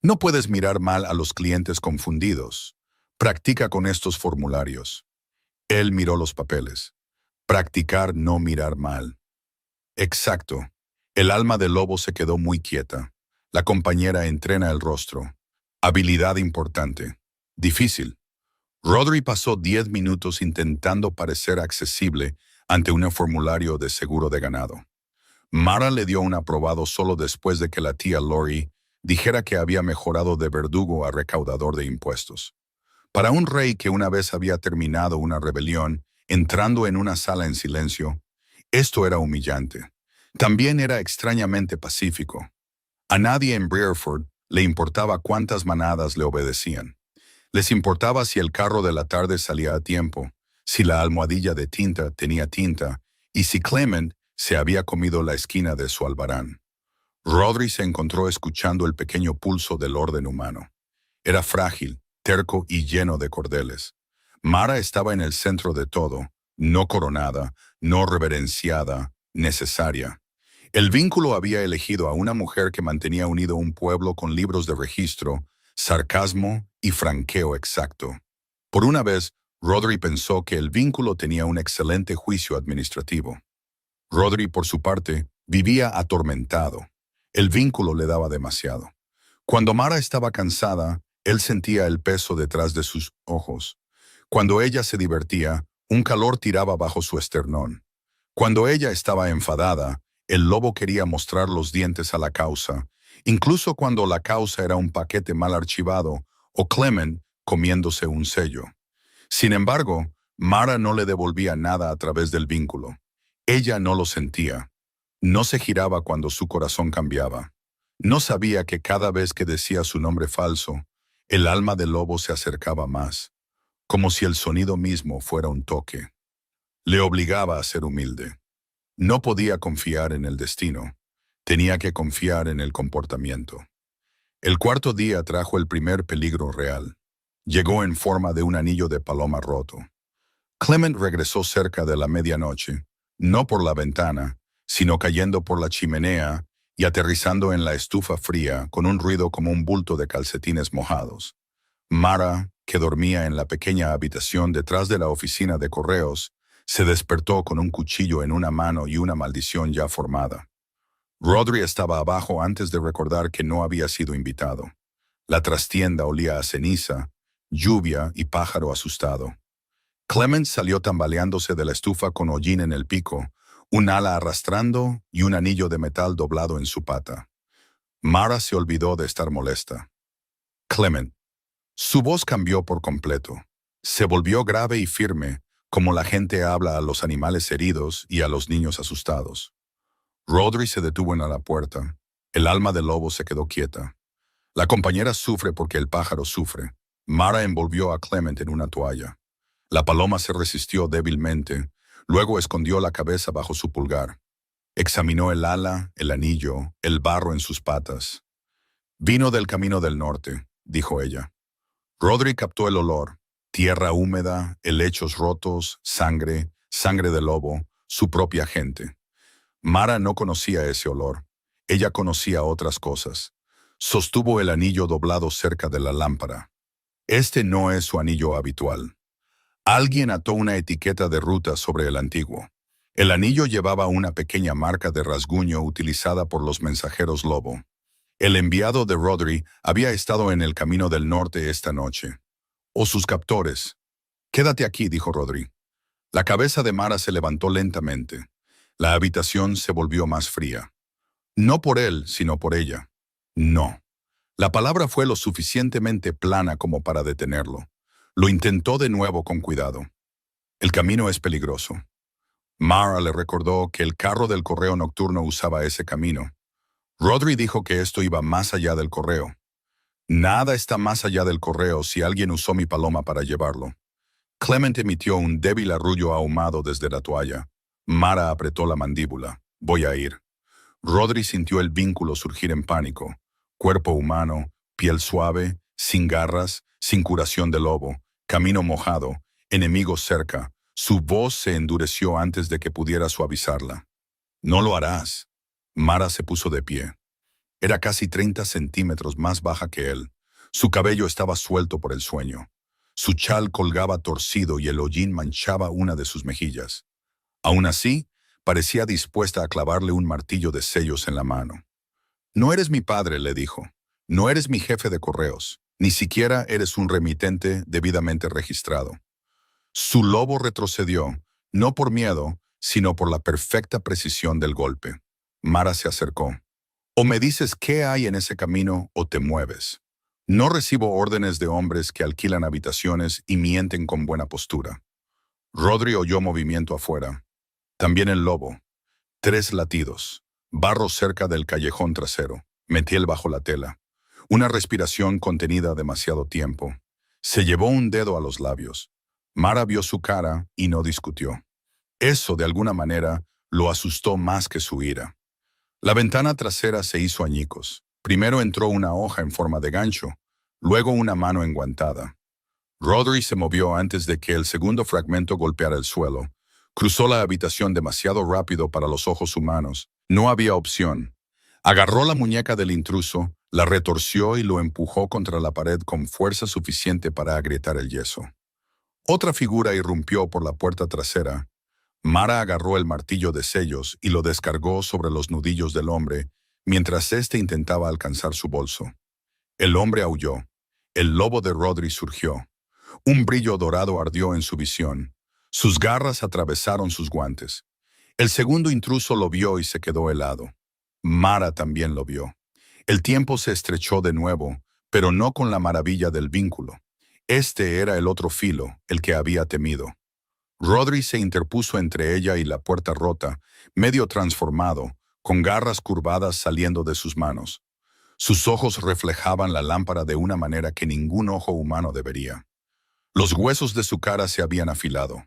«No puedes mirar mal a los clientes confundidos. Practica con estos formularios». Él miró los papeles. Practicar no mirar mal. Exacto. El alma del lobo se quedó muy quieta. La compañera entrena el rostro. Habilidad importante. Difícil. Rodri pasó 10 minutos intentando parecer accesible ante un formulario de seguro de ganado. Mara le dio un aprobado solo después de que la tía Lori dijera que había mejorado de verdugo a recaudador de impuestos. Para un rey que una vez había terminado una rebelión, entrando en una sala en silencio, esto era humillante. También era extrañamente pacífico. A nadie en Breerford le importaba cuántas manadas le obedecían. Les importaba si el carro de la tarde salía a tiempo, si la almohadilla de tinta tenía tinta y si Clement se había comido la esquina de su albarán. Rodri se encontró escuchando el pequeño pulso del orden humano. Era frágil, terco y lleno de cordeles. Mara estaba en el centro de todo, no coronada, no reverenciada, necesaria. El vínculo había elegido a una mujer que mantenía unido un pueblo con libros de registro, sarcasmo y franqueo exacto. Por una vez, Rodri pensó que el vínculo tenía un excelente juicio administrativo. Rodri, por su parte, vivía atormentado. El vínculo le daba demasiado. Cuando Mara estaba cansada, él sentía el peso detrás de sus ojos. Cuando ella se divertía, un calor tiraba bajo su esternón. Cuando ella estaba enfadada, el lobo quería mostrar los dientes a la causa, incluso cuando la causa era un paquete mal archivado o Clement comiéndose un sello. Sin embargo, Mara no le devolvía nada a través del vínculo. Ella no lo sentía. No se giraba cuando su corazón cambiaba. No sabía que cada vez que decía su nombre falso, el alma del lobo se acercaba más, como si el sonido mismo fuera un toque. Le obligaba a ser humilde. No podía confiar en el destino. Tenía que confiar en el comportamiento. El cuarto día trajo el primer peligro real. Llegó en forma de un anillo de paloma roto. Clement regresó cerca de la medianoche, no por la ventana, sino cayendo por la chimenea y aterrizando en la estufa fría con un ruido como un bulto de calcetines mojados. Mara, que dormía en la pequeña habitación detrás de la oficina de correos, se despertó con un cuchillo en una mano y una maldición ya formada. Rodri estaba abajo antes de recordar que no había sido invitado. La trastienda olía a ceniza, lluvia y pájaro asustado. Clement salió tambaleándose de la estufa con hollín en el pico, un ala arrastrando y un anillo de metal doblado en su pata. Mara se olvidó de estar molesta. Clement. Su voz cambió por completo. Se volvió grave y firme, como la gente habla a los animales heridos y a los niños asustados. Rodri se detuvo en la puerta. El alma del lobo se quedó quieta. La compañera sufre porque el pájaro sufre. Mara envolvió a Clement en una toalla. La paloma se resistió débilmente, luego escondió la cabeza bajo su pulgar. Examinó el ala, el anillo, el barro en sus patas. «Vino del camino del norte», dijo ella. Rodri captó el olor. Tierra húmeda, helechos rotos, sangre, sangre de lobo, su propia gente. Mara no conocía ese olor. Ella conocía otras cosas. Sostuvo el anillo doblado cerca de la lámpara. Este no es su anillo habitual. Alguien ató una etiqueta de ruta sobre el antiguo. El anillo llevaba una pequeña marca de rasguño utilizada por los mensajeros lobo. El enviado de Rodri había estado en el camino del norte esta noche. O sus captores. «Quédate aquí», dijo Rodri. La cabeza de Mara se levantó lentamente. La habitación se volvió más fría. No por él, sino por ella. No. La palabra fue lo suficientemente plana como para detenerlo. Lo intentó de nuevo con cuidado. «El camino es peligroso». Mara le recordó que el carro del correo nocturno usaba ese camino. Rodri dijo que esto iba más allá del correo. «Nada está más allá del correo si alguien usó mi paloma para llevarlo». Clement emitió un débil arrullo ahumado desde la toalla. Mara apretó la mandíbula. Voy a ir. Rodri sintió el vínculo surgir en pánico. Cuerpo humano, piel suave, sin garras, sin curación de lobo, camino mojado, enemigos cerca. Su voz se endureció antes de que pudiera suavizarla. No lo harás. Mara se puso de pie. Era casi 30 centímetros más baja que él. Su cabello estaba suelto por el sueño. Su chal colgaba torcido y el hollín manchaba una de sus mejillas. Aún así, parecía dispuesta a clavarle un martillo de sellos en la mano. No eres mi padre, le dijo. No eres mi jefe de correos. Ni siquiera eres un remitente debidamente registrado. Su lobo retrocedió, no por miedo, sino por la perfecta precisión del golpe. Mara se acercó. O me dices qué hay en ese camino o te mueves. No recibo órdenes de hombres que alquilan habitaciones y mienten con buena postura. Rodri oyó movimiento afuera. También el lobo. 3 latidos. Barro cerca del callejón trasero. Metiel bajo la tela. Una respiración contenida demasiado tiempo. Se llevó un dedo a los labios. Mara vio su cara y no discutió. Eso, de alguna manera, lo asustó más que su ira. La ventana trasera se hizo añicos. Primero entró una hoja en forma de gancho, luego una mano enguantada. Rodri se movió antes de que el segundo fragmento golpeara el suelo. Cruzó la habitación demasiado rápido para los ojos humanos. No había opción. Agarró la muñeca del intruso, la retorció y lo empujó contra la pared con fuerza suficiente para agrietar el yeso. Otra figura irrumpió por la puerta trasera. Mara agarró el martillo de sellos y lo descargó sobre los nudillos del hombre, mientras éste intentaba alcanzar su bolso. El hombre aulló. El lobo de Rodri surgió. Un brillo dorado ardió en su visión. Sus garras atravesaron sus guantes. El segundo intruso lo vio y se quedó helado. Mara también lo vio. El tiempo se estrechó de nuevo, pero no con la maravilla del vínculo. Este era el otro filo, el que había temido. Rodri se interpuso entre ella y la puerta rota, medio transformado, con garras curvadas saliendo de sus manos. Sus ojos reflejaban la lámpara de una manera que ningún ojo humano debería. Los huesos de su cara se habían afilado.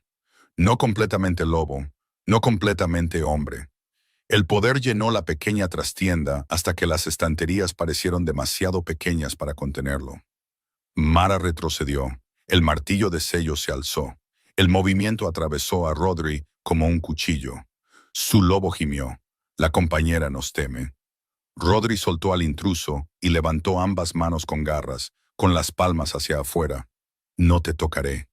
No completamente lobo, no completamente hombre. El poder llenó la pequeña trastienda hasta que las estanterías parecieron demasiado pequeñas para contenerlo. Mara retrocedió. El martillo de sellos se alzó. El movimiento atravesó a Rodri como un cuchillo. Su lobo gimió. La compañera nos teme. Rodri soltó al intruso y levantó ambas manos con garras, con las palmas hacia afuera. No te tocaré.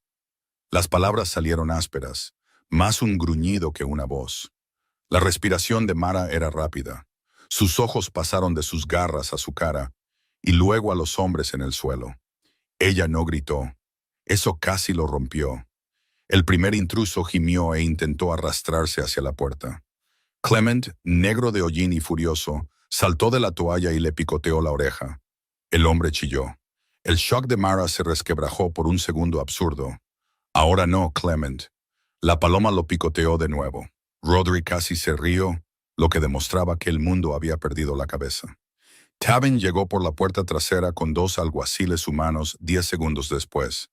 Las palabras salieron ásperas, más un gruñido que una voz. La respiración de Mara era rápida. Sus ojos pasaron de sus garras a su cara y luego a los hombres en el suelo. Ella no gritó. Eso casi lo rompió. El primer intruso gimió e intentó arrastrarse hacia la puerta. Clement, negro de hollín y furioso, saltó de la toalla y le picoteó la oreja. El hombre chilló. El shock de Mara se resquebrajó por un segundo absurdo. Ahora no, Clement. La paloma lo picoteó de nuevo. Rodri casi se rió, lo que demostraba que el mundo había perdido la cabeza. Tavin llegó por la puerta trasera con 2 alguaciles humanos 10 segundos después.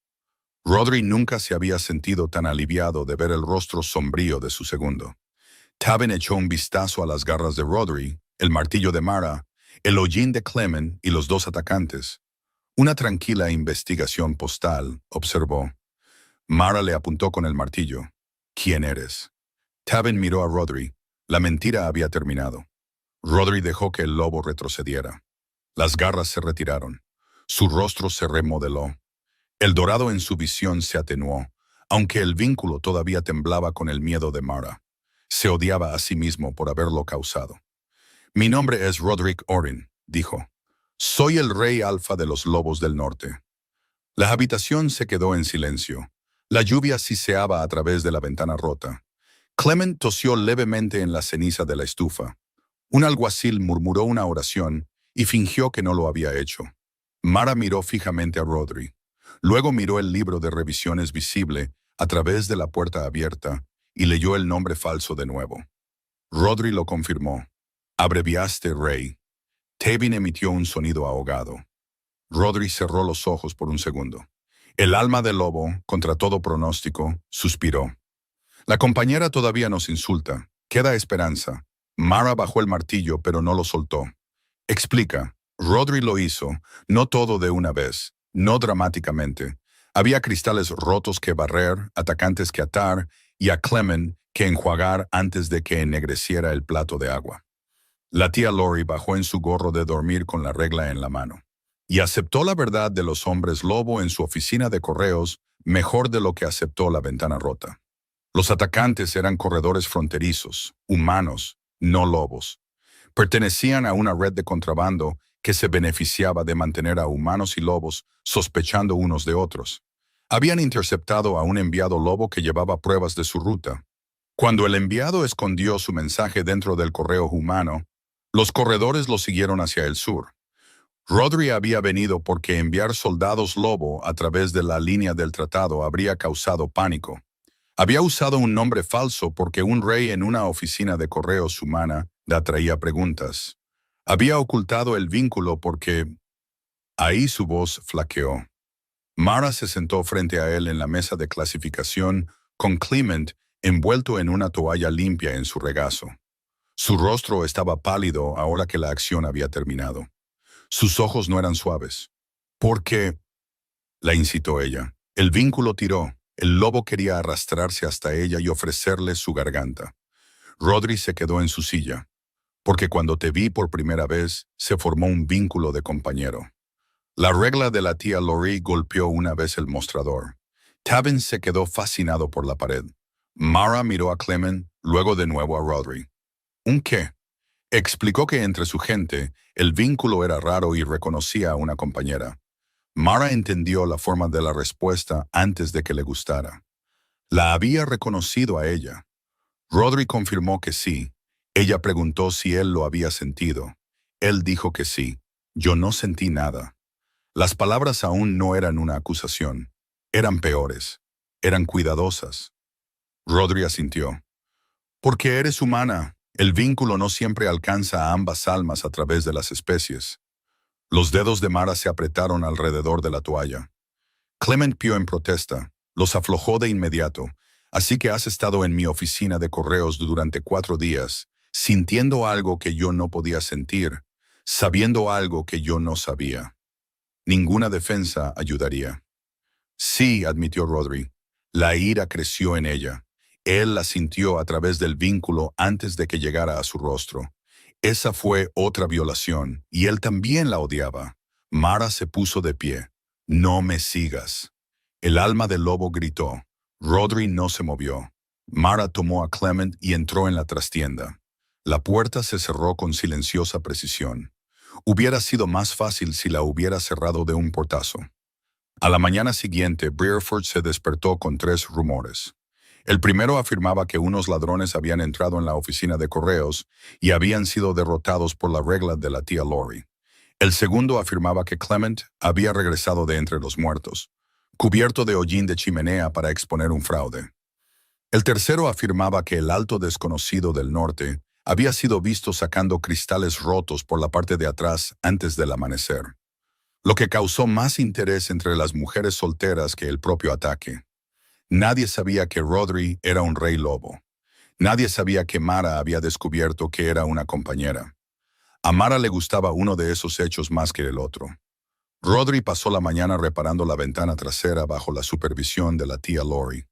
Rodri nunca se había sentido tan aliviado de ver el rostro sombrío de su segundo. Tavin echó un vistazo a las garras de Rodri, el martillo de Mara, el hollín de Clement y los 2 atacantes. Una tranquila investigación postal, observó. Mara le apuntó con el martillo. ¿Quién eres? Tavin miró a Rodri. La mentira había terminado. Rodri dejó que el lobo retrocediera. Las garras se retiraron. Su rostro se remodeló. El dorado en su visión se atenuó, aunque el vínculo todavía temblaba con el miedo de Mara. Se odiaba a sí mismo por haberlo causado. Mi nombre es Roderick Orin, dijo. Soy el rey alfa de los lobos del norte. La habitación se quedó en silencio. La lluvia siseaba a través de la ventana rota. Clement tosió levemente en la ceniza de la estufa. Un alguacil murmuró una oración y fingió que no lo había hecho. Mara miró fijamente a Rodri. Luego miró el libro de revisiones visible a través de la puerta abierta y leyó el nombre falso de nuevo. Rodri lo confirmó. Abreviaste Rey. Tavin emitió un sonido ahogado. Rodri cerró los ojos por un segundo. El alma del lobo, contra todo pronóstico, suspiró. La compañera todavía nos insulta. Queda esperanza. Mara bajó el martillo, pero no lo soltó. Explica. Rodri lo hizo, no todo de una vez, no dramáticamente. Había cristales rotos que barrer, atacantes que atar y a Clement que enjuagar antes de que ennegreciera el plato de agua. La tía Lori bajó en su gorro de dormir con la regla en la mano y aceptó la verdad de los hombres lobo en su oficina de correos mejor de lo que aceptó la ventana rota. Los atacantes eran corredores fronterizos, humanos, no lobos. Pertenecían a una red de contrabando que se beneficiaba de mantener a humanos y lobos sospechando unos de otros. Habían interceptado a un enviado lobo que llevaba pruebas de su ruta. Cuando el enviado escondió su mensaje dentro del correo humano, los corredores lo siguieron hacia el sur. Rodri había venido porque enviar soldados lobo a través de la línea del tratado habría causado pánico. Había usado un nombre falso porque un rey en una oficina de correos humana le atraía preguntas. Había ocultado el vínculo porque... Ahí su voz flaqueó. Mara se sentó frente a él en la mesa de clasificación con Clement envuelto en una toalla limpia en su regazo. Su rostro estaba pálido ahora que la acción había terminado. Sus ojos no eran suaves. ¿Por qué? La incitó ella. El vínculo tiró. El lobo quería arrastrarse hasta ella y ofrecerle su garganta. Rodri se quedó en su silla. Porque cuando te vi por primera vez, se formó un vínculo de compañero. La regla de la tía Lori golpeó una vez el mostrador. Tavin se quedó fascinado por la pared. Mara miró a Clement, luego de nuevo a Rodri. ¿Un qué? Explicó que entre su gente, el vínculo era raro y reconocía a una compañera. Mara entendió la forma de la respuesta antes de que le gustara. La había reconocido a ella. Rodri confirmó que sí. Ella preguntó si él lo había sentido. Él dijo que sí. Yo no sentí nada. Las palabras aún no eran una acusación. Eran peores. Eran cuidadosas. Rodri asintió. Porque eres humana. El vínculo no siempre alcanza a ambas almas a través de las especies. Los dedos de Mara se apretaron alrededor de la toalla. Clement pió en protesta. Los aflojó de inmediato. Así que has estado en mi oficina de correos durante 4 días, sintiendo algo que yo no podía sentir, sabiendo algo que yo no sabía. Ninguna defensa ayudaría. Sí, admitió Rodri. La ira creció en ella. Él la sintió a través del vínculo antes de que llegara a su rostro. Esa fue otra violación, y él también la odiaba. Mara se puso de pie. No me sigas. El alma del lobo gritó. Rodri no se movió. Mara tomó a Clement y entró en la trastienda. La puerta se cerró con silenciosa precisión. Hubiera sido más fácil si la hubiera cerrado de un portazo. A la mañana siguiente, Breerford se despertó con 3 rumores. El primero afirmaba que unos ladrones habían entrado en la oficina de correos y habían sido derrotados por la regla de la tía Lori. El segundo afirmaba que Clement había regresado de entre los muertos, cubierto de hollín de chimenea para exponer un fraude. El tercero afirmaba que el alto desconocido del norte había sido visto sacando cristales rotos por la parte de atrás antes del amanecer, lo que causó más interés entre las mujeres solteras que el propio ataque. Nadie sabía que Rodri era un rey lobo. Nadie sabía que Mara había descubierto que era una compañera. A Mara le gustaba uno de esos hechos más que el otro. Rodri pasó la mañana reparando la ventana trasera bajo la supervisión de la tía Lori.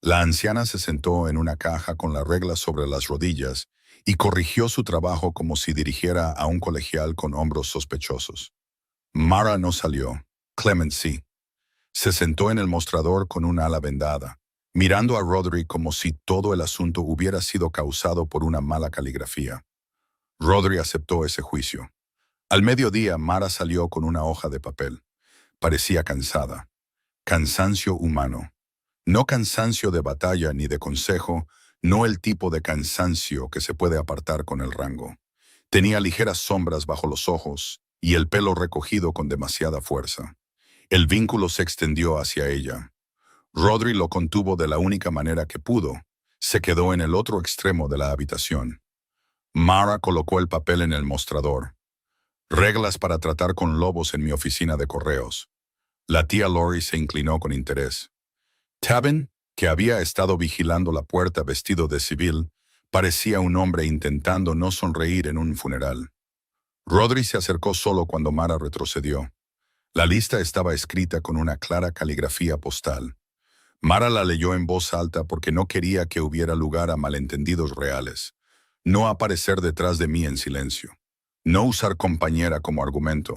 La anciana se sentó en una caja con la regla sobre las rodillas y corrigió su trabajo como si dirigiera a un colegial con hombros sospechosos. Mara no salió. Clement sí. Se sentó en el mostrador con un ala vendada, mirando a Rodri como si todo el asunto hubiera sido causado por una mala caligrafía. Rodri aceptó ese juicio. Al mediodía, Mara salió con una hoja de papel. Parecía cansada. Cansancio humano. No cansancio de batalla ni de consejo, no el tipo de cansancio que se puede apartar con el rango. Tenía ligeras sombras bajo los ojos y el pelo recogido con demasiada fuerza. El vínculo se extendió hacia ella. Rodri lo contuvo de la única manera que pudo. Se quedó en el otro extremo de la habitación. Mara colocó el papel en el mostrador. Reglas para tratar con lobos en mi oficina de correos. La tía Lori se inclinó con interés. Tavin, que había estado vigilando la puerta vestido de civil, parecía un hombre intentando no sonreír en un funeral. Rodri se acercó solo cuando Mara retrocedió. La lista estaba escrita con una clara caligrafía postal. Mara la leyó en voz alta porque no quería que hubiera lugar a malentendidos reales. No aparecer detrás de mí en silencio. No usar compañera como argumento.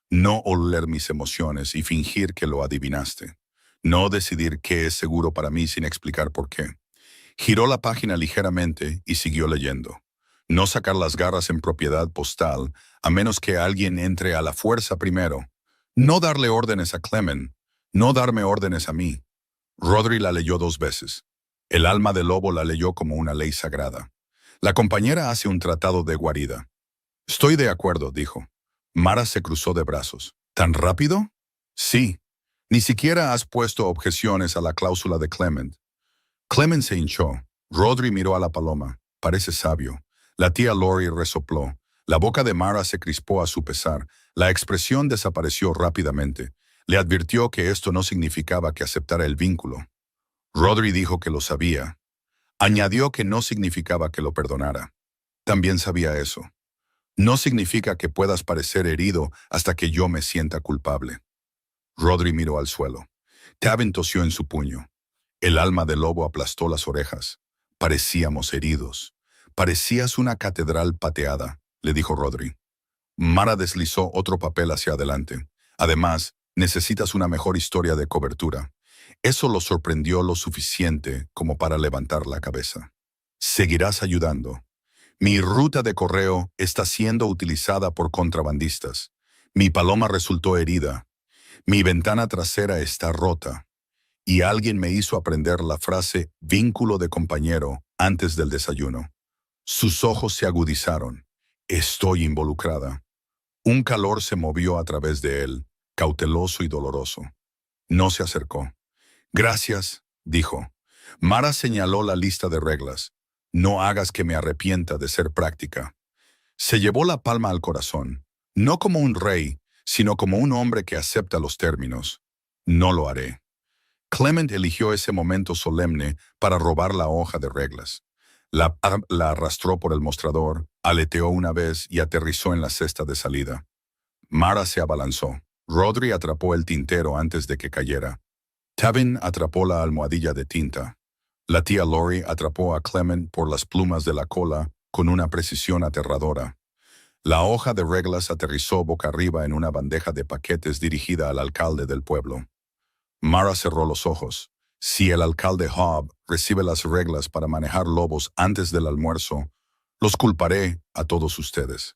No oler mis emociones y fingir que lo adivinaste. No decidir qué es seguro para mí sin explicar por qué. Giró la página ligeramente y siguió leyendo. No sacar las garras en propiedad postal, a menos que alguien entre a la fuerza primero. No darle órdenes a Clement. No darme órdenes a mí. Rodri la leyó 2 veces. El alma del lobo la leyó como una ley sagrada. La compañera hace un tratado de guarida. Estoy de acuerdo, dijo. Mara se cruzó de brazos. ¿Tan rápido? Sí. Ni siquiera has puesto objeciones a la cláusula de Clement. Clement se hinchó. Rodri miró a la paloma. Parece sabio. La tía Lori resopló. La boca de Mara se crispó a su pesar. La expresión desapareció rápidamente. Le advirtió que esto no significaba que aceptara el vínculo. Rodri dijo que lo sabía. Añadió que no significaba que lo perdonara. También sabía eso. No significa que puedas parecer herido hasta que yo me sienta culpable. Rodri miró al suelo. Tavin tosió en su puño. El alma del lobo aplastó las orejas. Parecíamos heridos. Parecías una catedral pateada, le dijo Rodri. Mara deslizó otro papel hacia adelante. Además, necesitas una mejor historia de cobertura. Eso lo sorprendió lo suficiente como para levantar la cabeza. Seguirás ayudando. Mi ruta de correo está siendo utilizada por contrabandistas. Mi paloma resultó herida. Mi ventana trasera está rota. Y alguien me hizo aprender la frase vínculo de compañero antes del desayuno. Sus ojos se agudizaron. Estoy involucrada. Un calor se movió a través de él, cauteloso y doloroso. No se acercó. Gracias, dijo. Mara señaló la lista de reglas. No hagas que me arrepienta de ser práctica. Se llevó la palma al corazón, no como un rey, sino como un hombre que acepta los términos. No lo haré. Clement eligió ese momento solemne para robar la hoja de reglas. La arrastró por el mostrador, aleteó una vez y aterrizó en la cesta de salida. Mara se abalanzó. Rodri atrapó el tintero antes de que cayera. Tavin atrapó la almohadilla de tinta. La tía Lori atrapó a Clement por las plumas de la cola con una precisión aterradora. La hoja de reglas aterrizó boca arriba en una bandeja de paquetes dirigida al alcalde del pueblo. Mara cerró los ojos. Si el alcalde Hobb recibe las reglas para manejar lobos antes del almuerzo, los culparé a todos ustedes.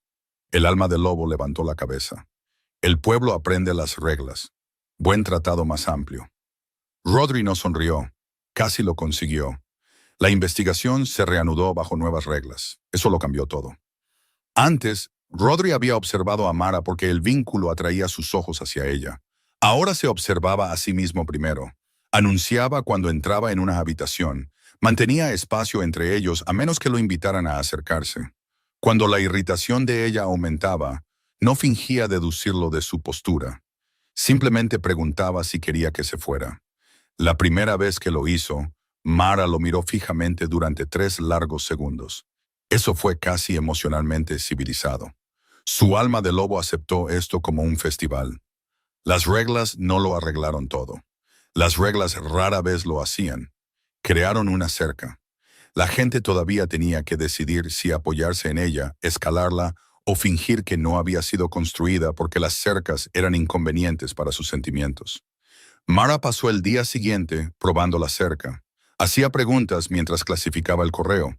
El alma del lobo levantó la cabeza. El pueblo aprende las reglas. Buen tratado más amplio. Rodri no sonrió. Casi lo consiguió. La investigación se reanudó bajo nuevas reglas. Eso lo cambió todo. Antes, Rodri había observado a Mara porque el vínculo atraía sus ojos hacia ella. Ahora se observaba a sí mismo primero. Anunciaba cuando entraba en una habitación. Mantenía espacio entre ellos a menos que lo invitaran a acercarse. Cuando la irritación de ella aumentaba, no fingía deducirlo de su postura. Simplemente preguntaba si quería que se fuera. La primera vez que lo hizo, Mara lo miró fijamente durante 3 largos segundos. Eso fue casi emocionalmente civilizado. Su alma de lobo aceptó esto como un festival. Las reglas no lo arreglaron todo. Las reglas rara vez lo hacían. Crearon una cerca. La gente todavía tenía que decidir si apoyarse en ella, escalarla o fingir que no había sido construida porque las cercas eran inconvenientes para sus sentimientos. Mara pasó el día siguiente probando la cerca. Hacía preguntas mientras clasificaba el correo,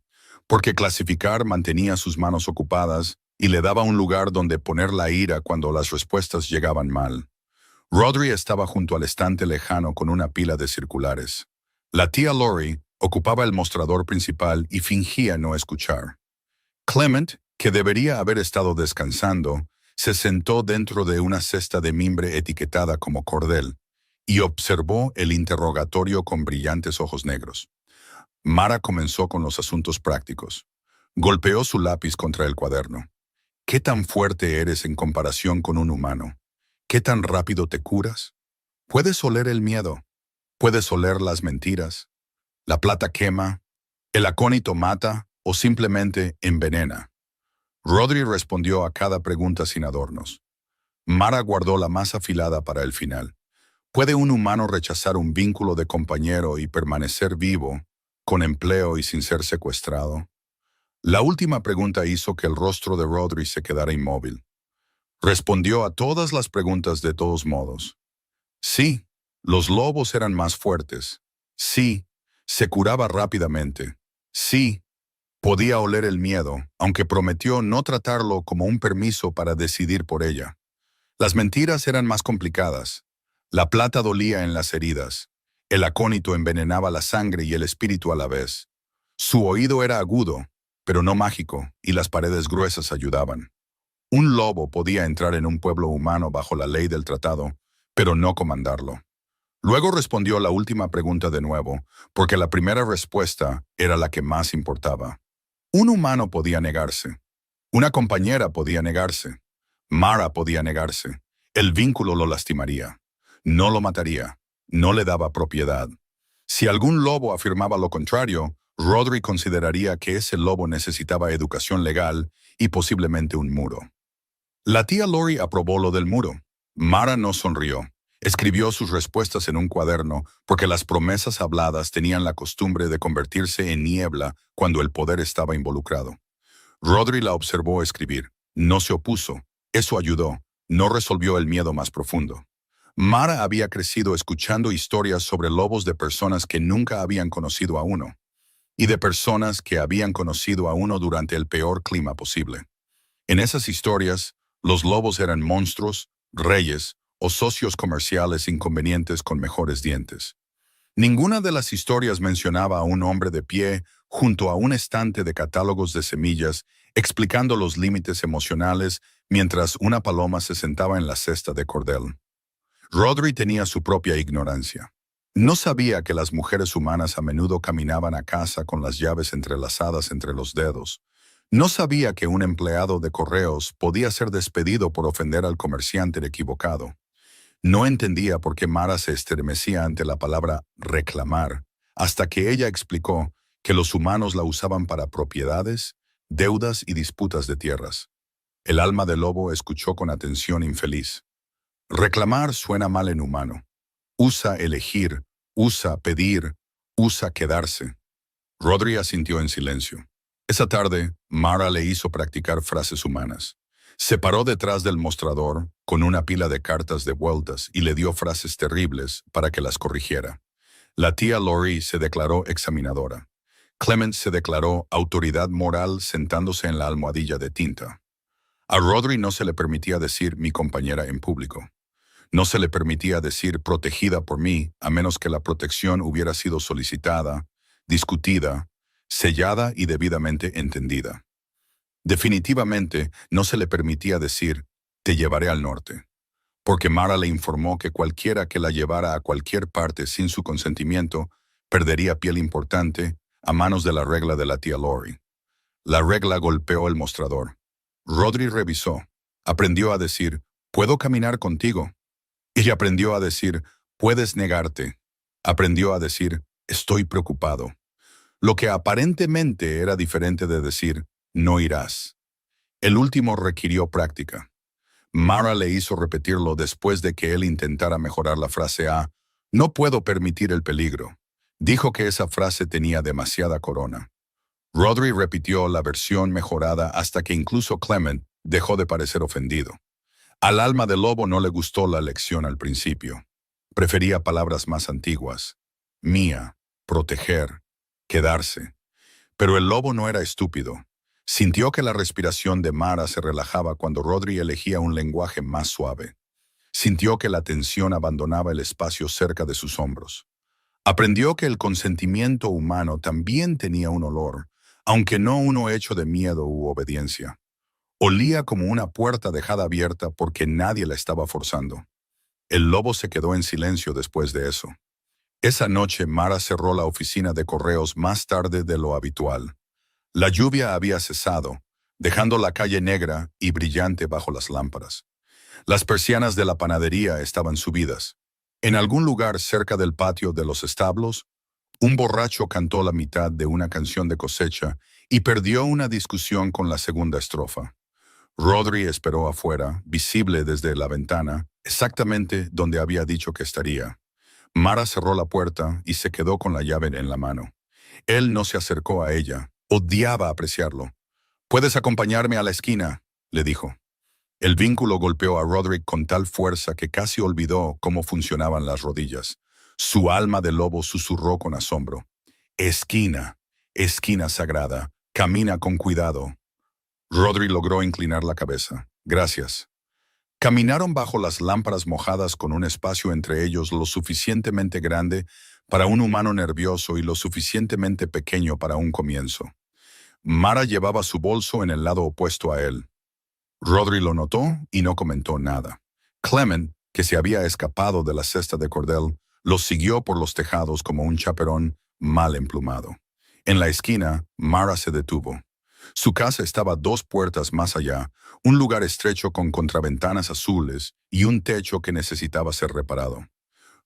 porque clasificar mantenía sus manos ocupadas y le daba un lugar donde poner la ira cuando las respuestas llegaban mal. Rodri estaba junto al estante lejano con una pila de circulares. La tía Lori ocupaba el mostrador principal y fingía no escuchar. Clement, que debería haber estado descansando, se sentó dentro de una cesta de mimbre etiquetada como cordel y observó el interrogatorio con brillantes ojos negros. Mara comenzó con los asuntos prácticos. Golpeó su lápiz contra el cuaderno. ¿Qué tan fuerte eres en comparación con un humano? ¿Qué tan rápido te curas? Puedes oler el miedo. Puedes oler las mentiras. ¿La plata quema? ¿El acónito mata o simplemente envenena? Rodri respondió a cada pregunta sin adornos. Mara guardó la más afilada para el final. ¿Puede un humano rechazar un vínculo de compañero y permanecer vivo, con empleo y sin ser secuestrado? La última pregunta hizo que el rostro de Rodri se quedara inmóvil. Respondió a todas las preguntas de todos modos. Sí, los lobos eran más fuertes. Sí, se curaba rápidamente. Sí, podía oler el miedo, aunque prometió no tratarlo como un permiso para decidir por ella. Las mentiras eran más complicadas. La plata dolía en las heridas. El acónito envenenaba la sangre y el espíritu a la vez. Su oído era agudo, pero no mágico, y las paredes gruesas ayudaban. Un lobo podía entrar en un pueblo humano bajo la ley del tratado, pero no comandarlo. Luego respondió la última pregunta de nuevo, porque la primera respuesta era la que más importaba. Un humano podía negarse. Una compañera podía negarse. Mara podía negarse. El vínculo lo lastimaría. No lo mataría. No le daba propiedad. Si algún lobo afirmaba lo contrario, Rodri consideraría que ese lobo necesitaba educación legal y posiblemente un muro. La tía Lori aprobó lo del muro. Mara no sonrió. Escribió sus respuestas en un cuaderno porque las promesas habladas tenían la costumbre de convertirse en niebla cuando el poder estaba involucrado. Rodri la observó escribir. No se opuso. Eso ayudó. No resolvió el miedo más profundo. Mara había crecido escuchando historias sobre lobos de personas que nunca habían conocido a uno, y de personas que habían conocido a uno durante el peor clima posible. En esas historias, los lobos eran monstruos, reyes o socios comerciales inconvenientes con mejores dientes. Ninguna de las historias mencionaba a un hombre de pie junto a un estante de catálogos de semillas explicando los límites emocionales mientras una paloma se sentaba en la cesta de cordel. Rodri tenía su propia ignorancia. No sabía que las mujeres humanas a menudo caminaban a casa con las llaves entrelazadas entre los dedos. No sabía que un empleado de correos podía ser despedido por ofender al comerciante equivocado. No entendía por qué Mara se estremecía ante la palabra reclamar, hasta que ella explicó que los humanos la usaban para propiedades, deudas y disputas de tierras. El alma del lobo escuchó con atención infeliz. Reclamar suena mal en humano. Usa elegir, usa pedir, usa quedarse. Rodri asintió en silencio. Esa tarde, Mara le hizo practicar frases humanas. Se paró detrás del mostrador con una pila de cartas de vueltas y le dio frases terribles para que las corrigiera. La tía Lori se declaró examinadora. Clement se declaró autoridad moral sentándose en la almohadilla de tinta. A Rodri no se le permitía decir mi compañera en público. No se le permitía decir protegida por mí a menos que la protección hubiera sido solicitada, discutida, sellada y debidamente entendida. Definitivamente no se le permitía decir te llevaré al norte, porque Mara le informó que cualquiera que la llevara a cualquier parte sin su consentimiento perdería piel importante a manos de la regla de la tía Lori. La regla golpeó el mostrador. Rodri revisó. Aprendió a decir «Puedo caminar contigo». Y aprendió a decir «Puedes negarte». Aprendió a decir «Estoy preocupado». Lo que aparentemente era diferente de decir «No irás». El último requirió práctica. Mara le hizo repetirlo después de que él intentara mejorar la frase a «No puedo permitir el peligro». Dijo que esa frase tenía demasiada corona. Rodri repitió la versión mejorada hasta que incluso Clement dejó de parecer ofendido. Al alma del lobo no le gustó la lección al principio. Prefería palabras más antiguas. Mía, proteger, quedarse. Pero el lobo no era estúpido. Sintió que la respiración de Mara se relajaba cuando Rodri elegía un lenguaje más suave. Sintió que la tensión abandonaba el espacio cerca de sus hombros. Aprendió que el consentimiento humano también tenía un olor, aunque no uno hecho de miedo u obediencia. Olía como una puerta dejada abierta porque nadie la estaba forzando. El lobo se quedó en silencio después de eso. Esa noche Mara cerró la oficina de correos más tarde de lo habitual. La lluvia había cesado, dejando la calle negra y brillante bajo las lámparas. Las persianas de la panadería estaban subidas. En algún lugar cerca del patio de los establos, Un borracho cantó la mitad de una canción de cosecha y perdió una discusión con la segunda estrofa. Rodri esperó afuera, visible desde la ventana, exactamente donde había dicho que estaría. Mara cerró la puerta y se quedó con la llave en la mano. Él no se acercó a ella. Odiaba apreciarlo. «Puedes acompañarme a la esquina», le dijo. El vínculo golpeó a Roderick con tal fuerza que casi olvidó cómo funcionaban las rodillas. Su alma de lobo susurró con asombro. «Esquina, esquina sagrada, camina con cuidado». Rodri logró inclinar la cabeza. «Gracias». Caminaron bajo las lámparas mojadas con un espacio entre ellos lo suficientemente grande para un humano nervioso y lo suficientemente pequeño para un comienzo. Mara llevaba su bolso en el lado opuesto a él. Rodri lo notó y no comentó nada. Clement, que se había escapado de la cesta de cordel, los siguió por los tejados como un chaperón mal emplumado. En la esquina, Mara se detuvo. Su casa estaba 2 puertas más allá, un lugar estrecho con contraventanas azules y un techo que necesitaba ser reparado.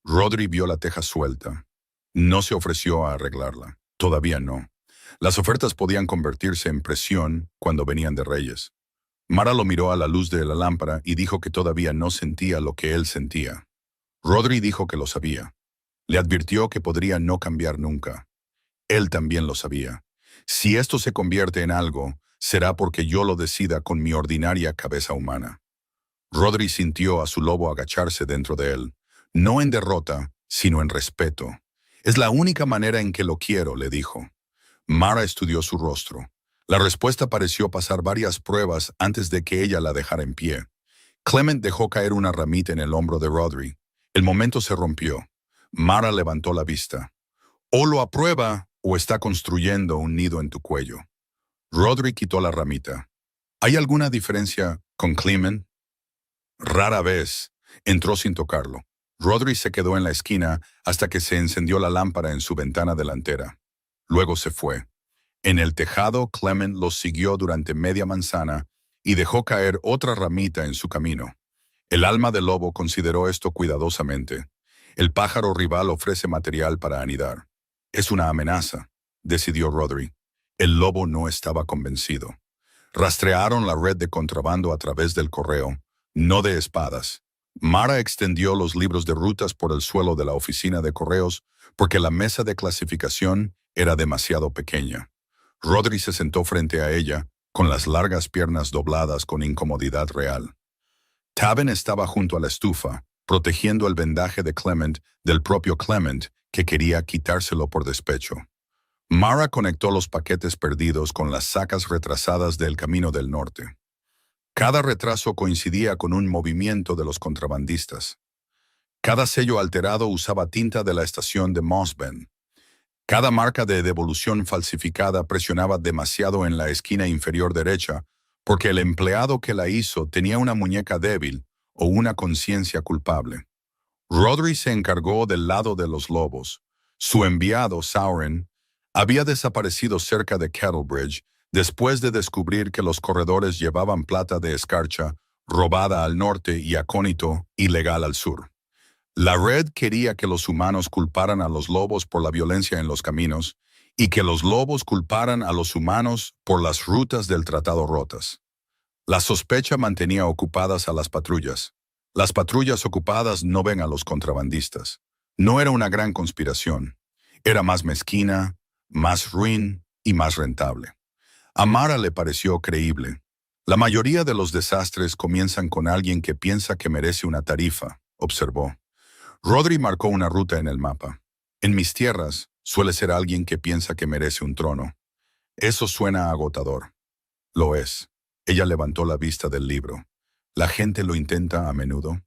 Rodri vio la teja suelta. No se ofreció a arreglarla. Todavía no. Las ofertas podían convertirse en presión cuando venían de Reyes. Mara lo miró a la luz de la lámpara y dijo que todavía no sentía lo que él sentía. Rodri dijo que lo sabía. Le advirtió que podría no cambiar nunca. Él también lo sabía. Si esto se convierte en algo, será porque yo lo decida con mi ordinaria cabeza humana. Rodri sintió a su lobo agacharse dentro de él, no en derrota, sino en respeto. «Es la única manera en que lo quiero», le dijo. Mara estudió su rostro. La respuesta pareció pasar varias pruebas antes de que ella la dejara en pie. Clement dejó caer una ramita en el hombro de Rodri. El momento se rompió. Mara levantó la vista. «O lo aprueba o está construyendo un nido en tu cuello». Rodri quitó la ramita. «¿Hay alguna diferencia con Clement?» «Rara vez». Entró sin tocarlo. Rodri se quedó en la esquina hasta que se encendió la lámpara en su ventana delantera. Luego se fue. En el tejado, Clement los siguió durante media manzana y dejó caer otra ramita en su camino. El alma del lobo consideró esto cuidadosamente. El pájaro rival ofrece material para anidar. «Es una amenaza», decidió Rodri. El lobo no estaba convencido. Rastrearon la red de contrabando a través del correo, no de espadas. Mara extendió los libros de rutas por el suelo de la oficina de correos porque la mesa de clasificación era demasiado pequeña. Rodri se sentó frente a ella, con las largas piernas dobladas con incomodidad real. Taven estaba junto a la estufa, protegiendo el vendaje de Clement del propio Clement, que quería quitárselo por despecho. Mara conectó los paquetes perdidos con las sacas retrasadas del Camino del Norte. Cada retraso coincidía con un movimiento de los contrabandistas. Cada sello alterado usaba tinta de la estación de Moss Bend. Cada marca de devolución falsificada presionaba demasiado en la esquina inferior derecha porque el empleado que la hizo tenía una muñeca débil o una conciencia culpable. Rodri se encargó del lado de los lobos. Su enviado, Sauren, había desaparecido cerca de Kettlebridge después de descubrir que los corredores llevaban plata de escarcha robada al norte y acónito ilegal al sur. La red quería que los humanos culparan a los lobos por la violencia en los caminos y que los lobos culparan a los humanos por las rutas del tratado rotas. La sospecha mantenía ocupadas a las patrullas. Las patrullas ocupadas no ven a los contrabandistas. No era una gran conspiración. Era más mezquina, más ruin y más rentable. A Mara le pareció creíble. La mayoría de los desastres comienzan con alguien que piensa que merece una tarifa, observó. Rodri marcó una ruta en el mapa. En mis tierras suele ser alguien que piensa que merece un trono. Eso suena agotador. Lo es. Ella levantó la vista del libro. ¿La gente lo intenta a menudo?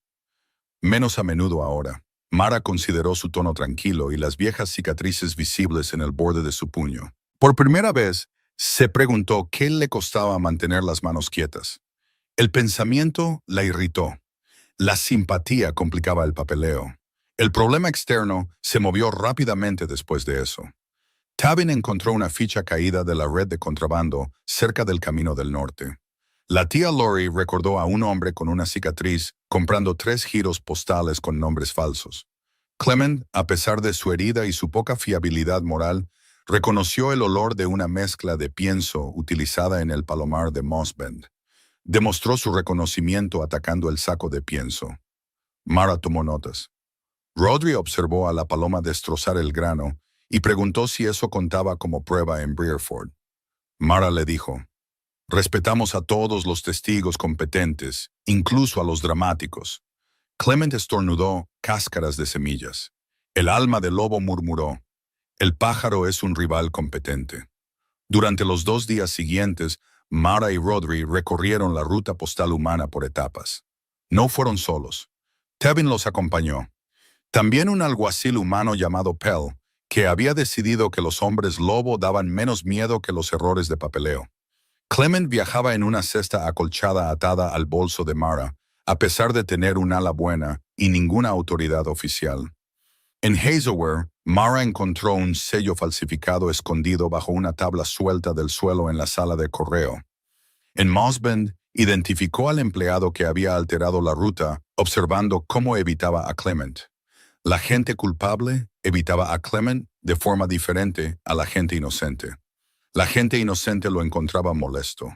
Menos a menudo ahora. Mara consideró su tono tranquilo y las viejas cicatrices visibles en el borde de su puño. Por primera vez, se preguntó qué le costaba mantener las manos quietas. El pensamiento la irritó. La simpatía complicaba el papeleo. El problema externo se movió rápidamente después de eso. Taven encontró una ficha caída de la red de contrabando cerca del Camino del Norte. La tía Lori recordó a un hombre con una cicatriz comprando 3 giros postales con nombres falsos. Clement, a pesar de su herida y su poca fiabilidad moral, reconoció el olor de una mezcla de pienso utilizada en el palomar de Moss Bend. Demostró su reconocimiento atacando el saco de pienso. Mara tomó notas. Rodri observó a la paloma destrozar el grano y preguntó si eso contaba como prueba en Breerford. Mara le dijo, respetamos a todos los testigos competentes, incluso a los dramáticos. Clement estornudó cáscaras de semillas. El alma del lobo murmuró, el pájaro es un rival competente. Durante los 2 días siguientes, Mara y Rodri recorrieron la ruta postal humana por etapas. No fueron solos. Tevin los acompañó. También un alguacil humano llamado Pell, que había decidido que los hombres lobo daban menos miedo que los errores de papeleo. Clement viajaba en una cesta acolchada atada al bolso de Mara, a pesar de tener un ala buena y ninguna autoridad oficial. En Hazelware, Mara encontró un sello falsificado escondido bajo una tabla suelta del suelo en la sala de correo. En Moss Bend, identificó al empleado que había alterado la ruta, observando cómo evitaba a Clement. La gente culpable evitaba a Clement de forma diferente a la gente inocente. La gente inocente lo encontraba molesto.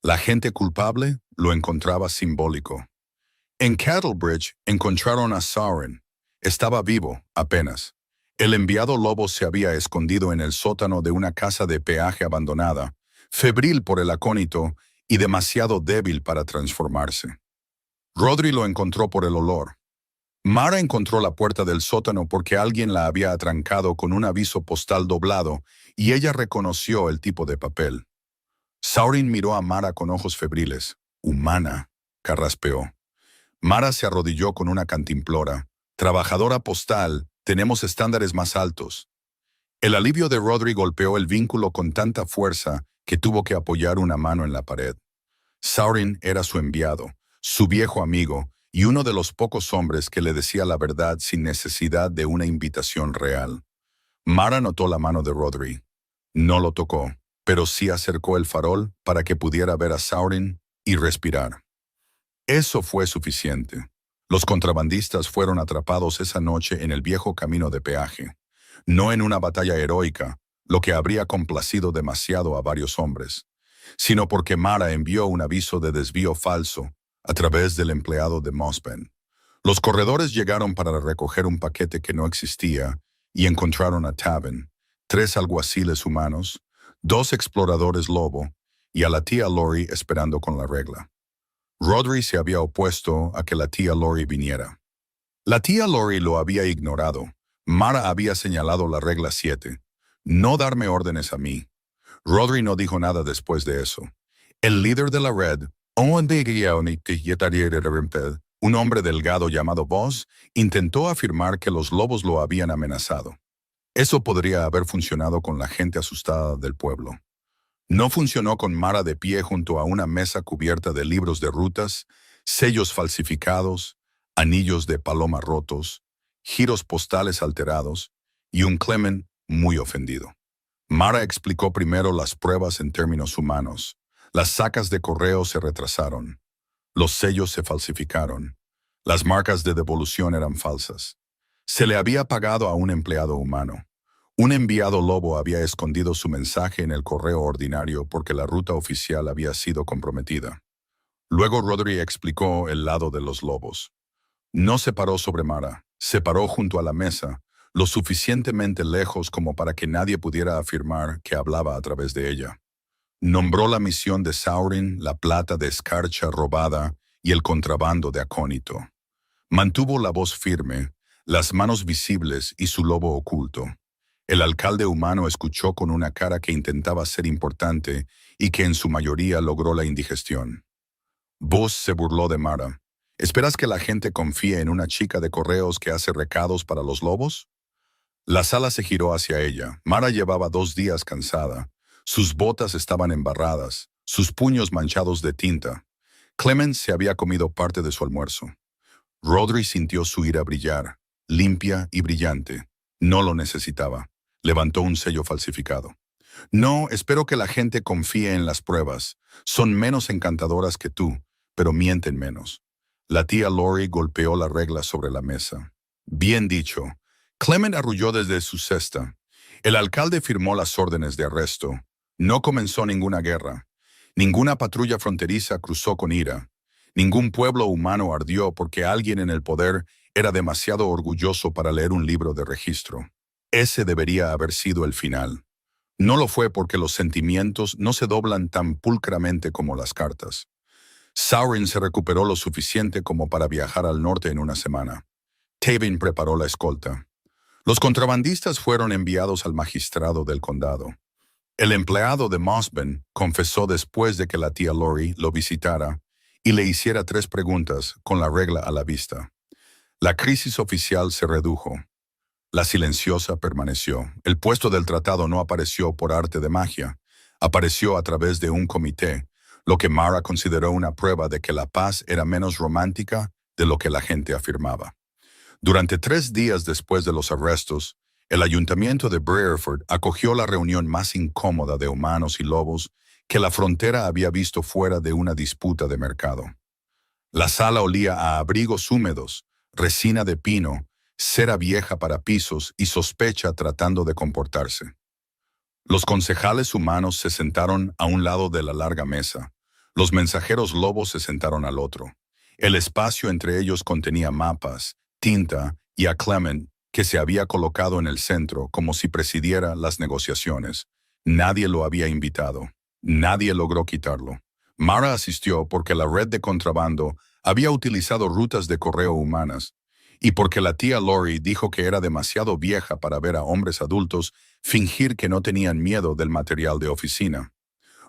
La gente culpable lo encontraba simbólico. En Cattlebridge encontraron a Sauron. Estaba vivo, apenas. El enviado lobo se había escondido en el sótano de una casa de peaje abandonada, febril por el acónito y demasiado débil para transformarse. Rodri lo encontró por el olor. Mara encontró la puerta del sótano porque alguien la había atrancado con un aviso postal doblado y ella reconoció el tipo de papel. Sauron miró a Mara con ojos febriles. Humana, carraspeó. Mara se arrodilló con una cantimplora. Trabajadora postal, tenemos estándares más altos. El alivio de Rodri golpeó el vínculo con tanta fuerza que tuvo que apoyar una mano en la pared. Sauron era su enviado, su viejo amigo, y uno de los pocos hombres que le decía la verdad sin necesidad de una invitación real. Mara notó la mano de Rodri. No lo tocó, pero sí acercó el farol para que pudiera ver a Sauron y respirar. Eso fue suficiente. Los contrabandistas fueron atrapados esa noche en el viejo camino de peaje, no en una batalla heroica, lo que habría complacido demasiado a varios hombres, sino porque Mara envió un aviso de desvío falso a través del empleado de Moss Bend. Los corredores llegaron para recoger un paquete que no existía y encontraron a Tavin, 3 alguaciles humanos, 2 exploradores lobo y a la tía Lori esperando con la regla. Rodri se había opuesto a que la tía Lori viniera. La tía Lori lo había ignorado. Mara había señalado la regla 7, no darme órdenes a mí. Rodri no dijo nada después de eso. El líder de la red, un hombre delgado llamado Boss, intentó afirmar que los lobos lo habían amenazado. Eso podría haber funcionado con la gente asustada del pueblo. No funcionó con Mara de pie junto a una mesa cubierta de libros de rutas, sellos falsificados, anillos de paloma rotos, giros postales alterados y un Clement muy ofendido. Mara explicó primero las pruebas en términos humanos. Las sacas de correo se retrasaron. Los sellos se falsificaron. Las marcas de devolución eran falsas. Se le había pagado a un empleado humano. Un enviado lobo había escondido su mensaje en el correo ordinario porque la ruta oficial había sido comprometida. Luego Rodri explicó el lado de los lobos. No se paró sobre Mara, se paró junto a la mesa, lo suficientemente lejos como para que nadie pudiera afirmar que hablaba a través de ella. Nombró la misión de Sauron, la plata de escarcha robada y el contrabando de acónito. Mantuvo la voz firme, las manos visibles y su lobo oculto. El alcalde humano escuchó con una cara que intentaba ser importante y que en su mayoría logró la indigestión. Boss se burló de Mara. ¿Esperas que la gente confíe en una chica de correos que hace recados para los lobos? La sala se giró hacia ella. Mara llevaba 2 días cansada. Sus botas estaban embarradas, sus puños manchados de tinta. Clement se había comido parte de su almuerzo. Rodri sintió su ira brillar, limpia y brillante. No lo necesitaba. Levantó un sello falsificado. No, espero que la gente confíe en las pruebas. Son menos encantadoras que tú, pero mienten menos. La tía Lori golpeó la regla sobre la mesa. Bien dicho. Clement arrulló desde su cesta. El alcalde firmó las órdenes de arresto. No comenzó ninguna guerra. Ninguna patrulla fronteriza cruzó con ira. Ningún pueblo humano ardió porque alguien en el poder era demasiado orgulloso para leer un libro de registro. Ese debería haber sido el final. No lo fue porque los sentimientos no se doblan tan pulcramente como las cartas. Sauron se recuperó lo suficiente como para viajar al norte en una semana. Tevin preparó la escolta. Los contrabandistas fueron enviados al magistrado del condado. El empleado de Mossben confesó después de que la tía Lori lo visitara y le hiciera 3 preguntas con la regla a la vista. La crisis oficial se redujo. La silenciosa permaneció. El puesto del tratado no apareció por arte de magia. Apareció a través de un comité, lo que Mara consideró una prueba de que la paz era menos romántica de lo que la gente afirmaba. Durante 3 días después de los arrestos, el ayuntamiento de Breerford acogió la reunión más incómoda de humanos y lobos que la frontera había visto fuera de una disputa de mercado. La sala olía a abrigos húmedos, resina de pino, cera vieja para pisos y sospecha tratando de comportarse. Los concejales humanos se sentaron a un lado de la larga mesa. Los mensajeros lobos se sentaron al otro. El espacio entre ellos contenía mapas, tinta y a Clement, que se había colocado en el centro como si presidiera las negociaciones. Nadie lo había invitado. Nadie logró quitarlo. Mara asistió porque la red de contrabando había utilizado rutas de correo humanas y porque la tía Lori dijo que era demasiado vieja para ver a hombres adultos fingir que no tenían miedo del material de oficina.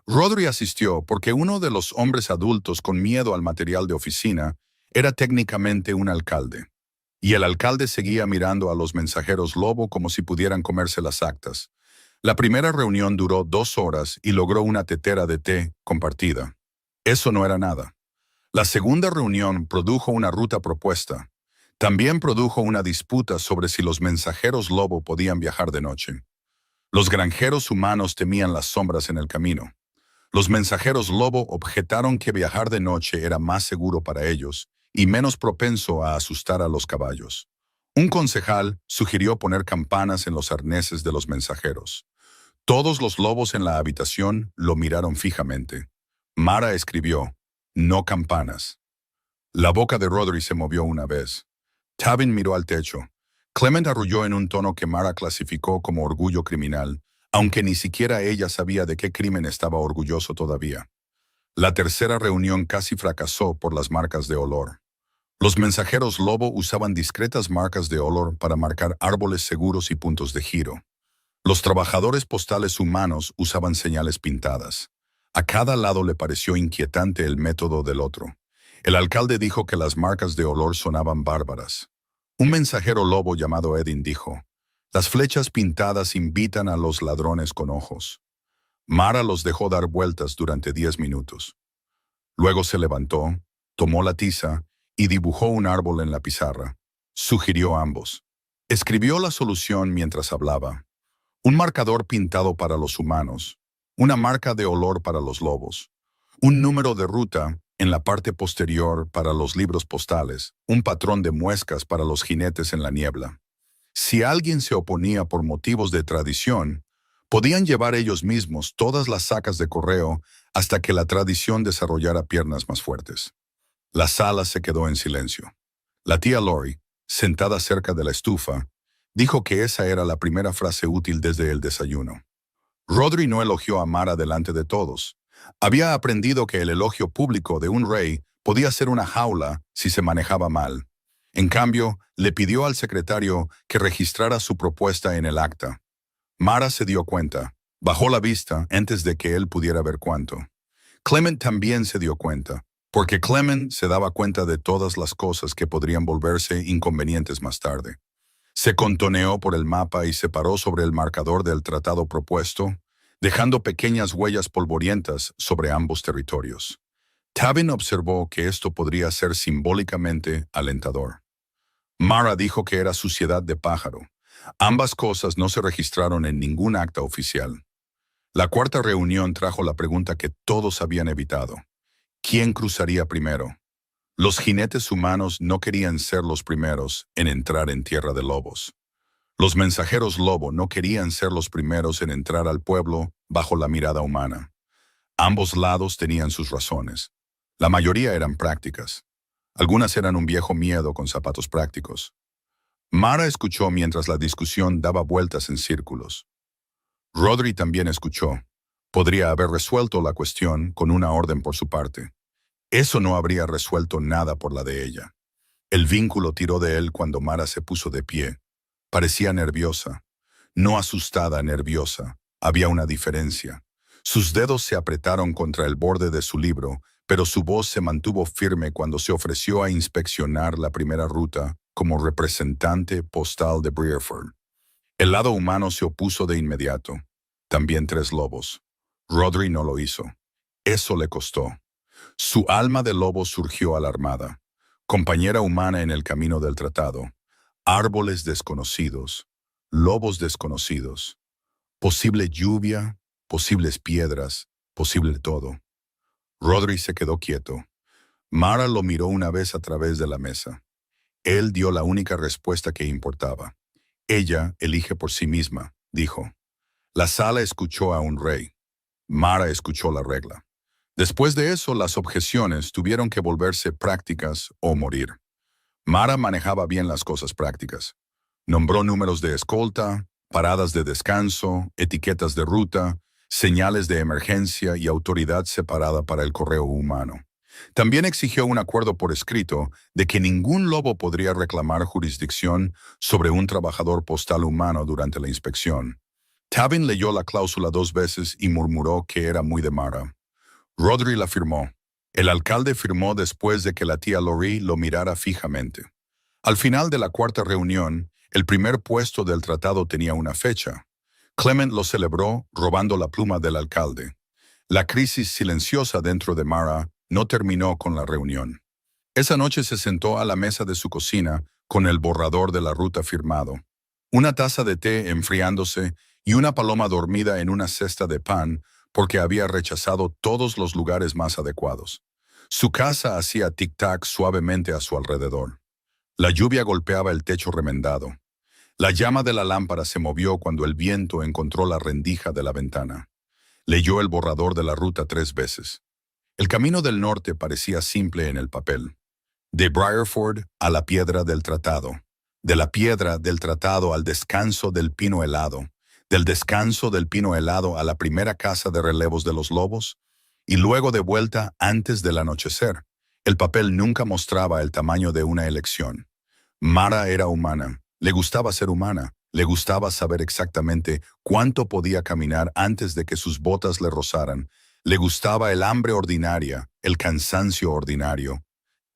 Rodri asistió porque uno de los hombres adultos con miedo al material de oficina era técnicamente un alcalde. Y el alcalde seguía mirando a los mensajeros lobo como si pudieran comerse las actas. La primera reunión duró 2 horas y logró una tetera de té compartida. Eso no era nada. La segunda reunión produjo una ruta propuesta. También produjo una disputa sobre si los mensajeros lobo podían viajar de noche. Los granjeros humanos temían las sombras en el camino. Los mensajeros lobo objetaron que viajar de noche era más seguro para ellos y menos propenso a asustar a los caballos. Un concejal sugirió poner campanas en los arneses de los mensajeros. Todos los lobos en la habitación lo miraron fijamente. Mara escribió, «No campanas». La boca de Rodri se movió una vez. Tavin miró al techo. Clement arrulló en un tono que Mara clasificó como orgullo criminal, aunque ni siquiera ella sabía de qué crimen estaba orgulloso todavía. La tercera reunión casi fracasó por las marcas de olor. Los mensajeros lobo usaban discretas marcas de olor para marcar árboles seguros y puntos de giro. Los trabajadores postales humanos usaban señales pintadas. A cada lado le pareció inquietante el método del otro. El alcalde dijo que las marcas de olor sonaban bárbaras. Un mensajero lobo llamado Edin dijo, «Las flechas pintadas invitan a los ladrones con ojos». Mara los dejó dar vueltas durante 10 minutos. Luego se levantó, tomó la tiza y dibujó un árbol en la pizarra. Sugirió ambos. Escribió la solución mientras hablaba. Un marcador pintado para los humanos, una marca de olor para los lobos, un número de ruta en la parte posterior para los libros postales, un patrón de muescas para los jinetes en la niebla. Si alguien se oponía por motivos de tradición, podían llevar ellos mismos todas las sacas de correo hasta que la tradición desarrollara piernas más fuertes. La sala se quedó en silencio. La tía Lori, sentada cerca de la estufa, dijo que esa era la primera frase útil desde el desayuno. Rodri no elogió a Mara delante de todos. Había aprendido que el elogio público de un rey podía ser una jaula si se manejaba mal. En cambio, le pidió al secretario que registrara su propuesta en el acta. Mara se dio cuenta. Bajó la vista antes de que él pudiera ver cuánto. Clement también se dio cuenta, porque Clement se daba cuenta de todas las cosas que podrían volverse inconvenientes más tarde. Se contoneó por el mapa y se paró sobre el marcador del tratado propuesto, dejando pequeñas huellas polvorientas sobre ambos territorios. Tavin observó que esto podría ser simbólicamente alentador. Mara dijo que era suciedad de pájaro. Ambas cosas no se registraron en ningún acta oficial. La cuarta reunión trajo la pregunta que todos habían evitado. ¿Quién cruzaría primero? Los jinetes humanos no querían ser los primeros en entrar en tierra de lobos. Los mensajeros lobo no querían ser los primeros en entrar al pueblo bajo la mirada humana. Ambos lados tenían sus razones. La mayoría eran prácticas. Algunas eran un viejo miedo con zapatos prácticos. Mara escuchó mientras la discusión daba vueltas en círculos. Rodri también escuchó. Podría haber resuelto la cuestión con una orden por su parte. Eso no habría resuelto nada por la de ella. El vínculo tiró de él cuando Mara se puso de pie. Parecía nerviosa. No asustada, nerviosa. Había una diferencia. Sus dedos se apretaron contra el borde de su libro, pero su voz se mantuvo firme cuando se ofreció a inspeccionar la primera ruta como representante postal de Breerford. El lado humano se opuso de inmediato. También 3 lobos. Rodri no lo hizo. Eso le costó. Su alma de lobo surgió alarmada. Compañera humana en el camino del tratado. Árboles desconocidos. Lobos desconocidos. Posible lluvia, posibles piedras, posible todo. Rodri se quedó quieto. Mara lo miró una vez a través de la mesa. Él dio la única respuesta que importaba. Ella elige por sí misma, dijo. La sala escuchó a un rey. Mara escuchó la regla. Después de eso, las objeciones tuvieron que volverse prácticas o morir. Mara manejaba bien las cosas prácticas. Nombró números de escolta, paradas de descanso, etiquetas de ruta, señales de emergencia y autoridad separada para el correo humano. También exigió un acuerdo por escrito de que ningún lobo podría reclamar jurisdicción sobre un trabajador postal humano durante la inspección. Tavin leyó la cláusula 2 veces y murmuró que era muy de Mara. Rodri la firmó. El alcalde firmó después de que la tía Lori lo mirara fijamente. Al final de la 4ª reunión, el primer puesto del tratado tenía una fecha. Clement lo celebró robando la pluma del alcalde. La crisis silenciosa dentro de Mara no terminó con la reunión. Esa noche se sentó a la mesa de su cocina con el borrador de la ruta firmado. Una taza de té enfriándose y una paloma dormida en una cesta de pan porque había rechazado todos los lugares más adecuados. Su casa hacía tic-tac suavemente a su alrededor. La lluvia golpeaba el techo remendado. La llama de la lámpara se movió cuando el viento encontró la rendija de la ventana. Leyó el borrador de la ruta 3 veces. El camino del norte parecía simple en el papel. De Briarford a la piedra del tratado. De la piedra del tratado al descanso del pino helado. Del descanso del pino helado a la primera casa de relevos de los lobos, y luego de vuelta antes del anochecer. El papel nunca mostraba el tamaño de una elección. Mara era humana, le gustaba ser humana, le gustaba saber exactamente cuánto podía caminar antes de que sus botas le rozaran, le gustaba el hambre ordinaria, el cansancio ordinario,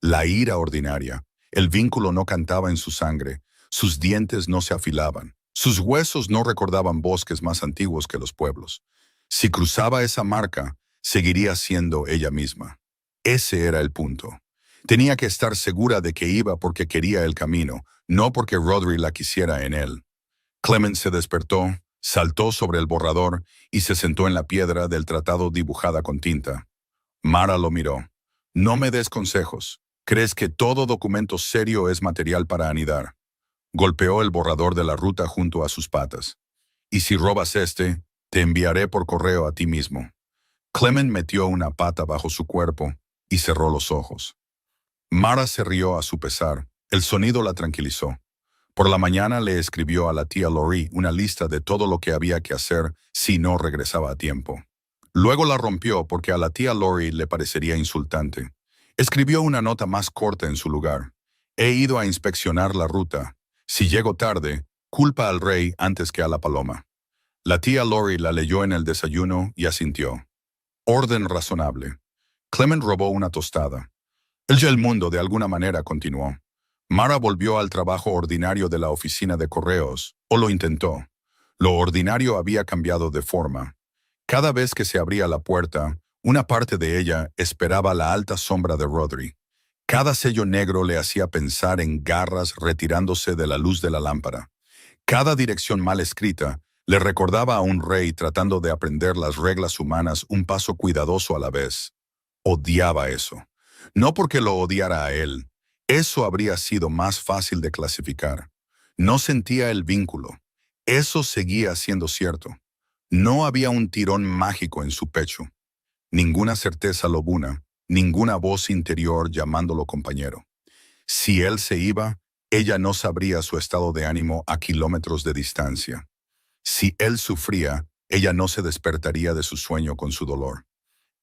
la ira ordinaria. El vínculo no cantaba en su sangre, sus dientes no se afilaban. Sus huesos no recordaban bosques más antiguos que los pueblos. Si cruzaba esa marca, seguiría siendo ella misma. Ese era el punto. Tenía que estar segura de que iba porque quería el camino, no porque Rodri la quisiera en él. Clement se despertó, saltó sobre el borrador y se sentó en la piedra del tratado dibujada con tinta. Mara lo miró. No me des consejos. ¿Crees que todo documento serio es material para anidar? Golpeó el borrador de la ruta junto a sus patas. Y si robas este, te enviaré por correo a ti mismo. Clement metió una pata bajo su cuerpo y cerró los ojos. Mara se rió a su pesar. El sonido la tranquilizó. Por la mañana le escribió a la tía Lori una lista de todo lo que había que hacer si no regresaba a tiempo. Luego la rompió porque a la tía Lori le parecería insultante. Escribió una nota más corta en su lugar. He ido a inspeccionar la ruta. Si llego tarde, culpa al rey antes que a la paloma. La tía Lori la leyó en el desayuno y asintió. Orden razonable. Clement robó una tostada. El mundo de alguna manera continuó. Mara volvió al trabajo ordinario de la oficina de correos, o lo intentó. Lo ordinario había cambiado de forma. Cada vez que se abría la puerta, una parte de ella esperaba la alta sombra de Rodri. Cada sello negro le hacía pensar en garras retirándose de la luz de la lámpara. Cada dirección mal escrita le recordaba a un rey tratando de aprender las reglas humanas un paso cuidadoso a la vez. Odiaba eso. No porque lo odiara a él. Eso habría sido más fácil de clasificar. No sentía el vínculo. Eso seguía siendo cierto. No había un tirón mágico en su pecho. Ninguna certeza lobuna, ninguna voz interior llamándolo compañero. Si él se iba, ella no sabría su estado de ánimo a kilómetros de distancia. Si él sufría, ella no se despertaría de su sueño con su dolor.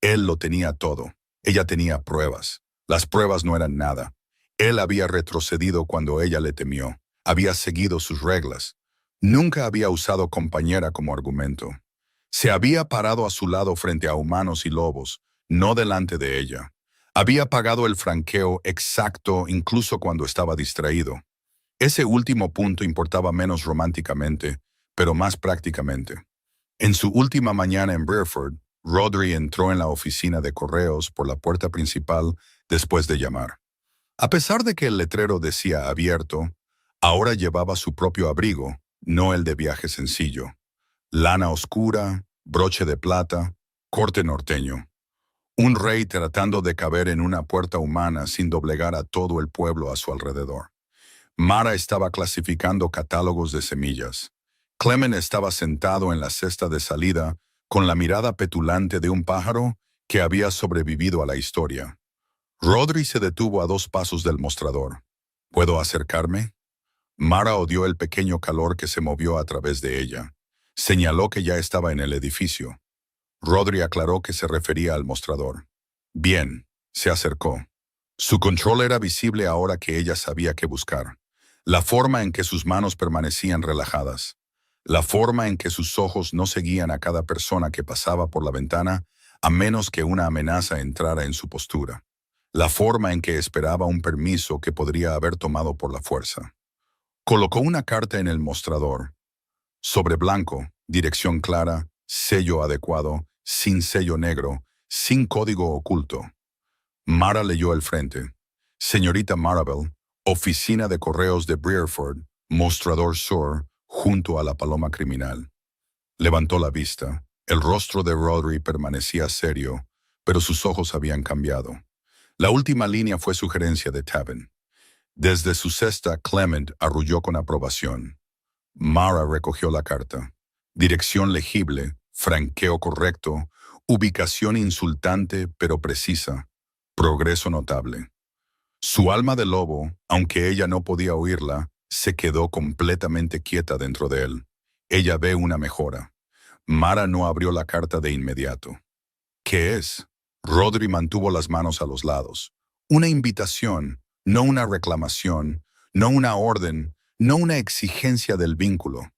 Él lo tenía todo. Ella tenía pruebas. Las pruebas no eran nada. Él había retrocedido cuando ella le temió. Había seguido sus reglas. Nunca había usado compañera como argumento. Se había parado a su lado frente a humanos y lobos, no delante de ella. Había pagado el franqueo exacto incluso cuando estaba distraído. Ese último punto importaba menos románticamente, pero más prácticamente. En su última mañana en Breerford, Rodri entró en la oficina de correos por la puerta principal después de llamar. A pesar de que el letrero decía abierto, ahora llevaba su propio abrigo, no el de viaje sencillo. Lana oscura, broche de plata, corte norteño. Un rey tratando de caber en una puerta humana sin doblegar a todo el pueblo a su alrededor. Mara estaba clasificando catálogos de semillas. Clement estaba sentado en la cesta de salida con la mirada petulante de un pájaro que había sobrevivido a la historia. Rodri se detuvo a 2 pasos del mostrador. ¿Puedo acercarme? Mara odió el pequeño calor que se movió a través de ella. Señaló que ya estaba en el edificio. Rodri aclaró que se refería al mostrador. Bien, se acercó. Su control era visible ahora que ella sabía qué buscar. La forma en que sus manos permanecían relajadas. La forma en que sus ojos no seguían a cada persona que pasaba por la ventana a menos que una amenaza entrara en su postura. La forma en que esperaba un permiso que podría haber tomado por la fuerza. Colocó una carta en el mostrador. Sobre blanco, dirección clara, sello adecuado, sin sello negro, sin código oculto. Mara leyó el frente. Señorita Marable, Oficina de Correos de Breerford, Mostrador Sur, junto a la paloma criminal. Levantó la vista. El rostro de Rodri permanecía serio, pero sus ojos habían cambiado. La última línea fue sugerencia de Tavin. Desde su cesta, Clement arrulló con aprobación. Mara recogió la carta. Dirección legible, franqueo correcto, ubicación insultante pero precisa, progreso notable. Su alma de lobo, aunque ella no podía oírla, se quedó completamente quieta dentro de él. Ella ve una mejora. Mara no abrió la carta de inmediato. ¿Qué es? Rodri mantuvo las manos a los lados. Una invitación, no una reclamación, no una orden, no una exigencia del vínculo.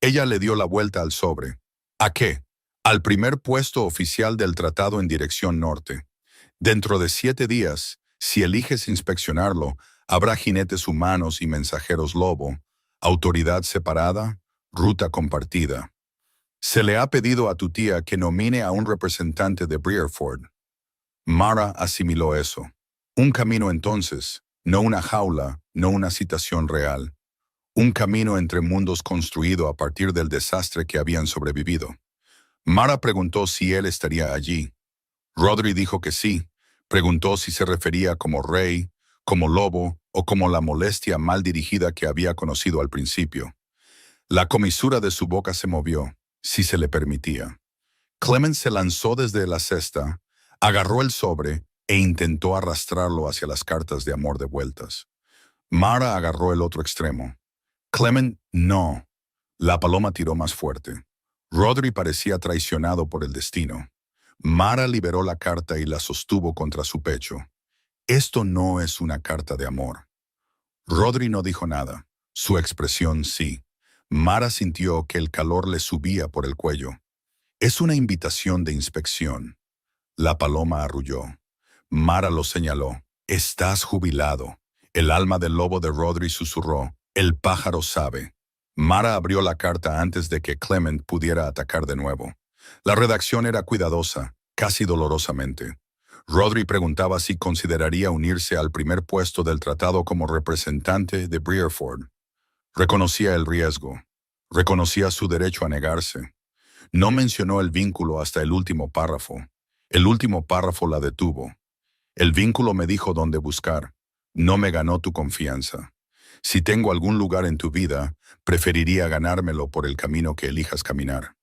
Ella le dio la vuelta al sobre. ¿A qué? Al primer puesto oficial del tratado en dirección norte. Dentro de 7 días, si eliges inspeccionarlo, habrá jinetes humanos y mensajeros lobo, autoridad separada, ruta compartida. Se le ha pedido a tu tía que nomine a un representante de Breerford. Mara asimiló eso. Un camino entonces, no una jaula, no una citación real. Un camino entre mundos construido a partir del desastre que habían sobrevivido. Mara preguntó si él estaría allí. Rodri dijo que sí. Preguntó si se refería como rey, como lobo o como la molestia mal dirigida que había conocido al principio. La comisura de su boca se movió, si se le permitía. Clement se lanzó desde la cesta, agarró el sobre e intentó arrastrarlo hacia las cartas de amor de vueltas. Mara agarró el otro extremo. Clement, no. La paloma tiró más fuerte. Rodri parecía traicionado por el destino. Mara liberó la carta y la sostuvo contra su pecho. Esto no es una carta de amor. Rodri no dijo nada. Su expresión sí. Mara sintió que el calor le subía por el cuello. Es una invitación de inspección. La paloma arrulló. Mara lo señaló. Estás jubilado. El alma del lobo de Rodri susurró. El pájaro sabe. Mara abrió la carta antes de que Clement pudiera atacar de nuevo. La redacción era cuidadosa, casi dolorosamente. Rodri preguntaba si consideraría unirse al primer puesto del tratado como representante de Breerford. Reconocía el riesgo. Reconocía su derecho a negarse. No mencionó el vínculo hasta el último párrafo. El último párrafo la detuvo. El vínculo me dijo dónde buscar. No me ganó tu confianza. Si tengo algún lugar en tu vida, preferiría ganármelo por el camino que elijas caminar.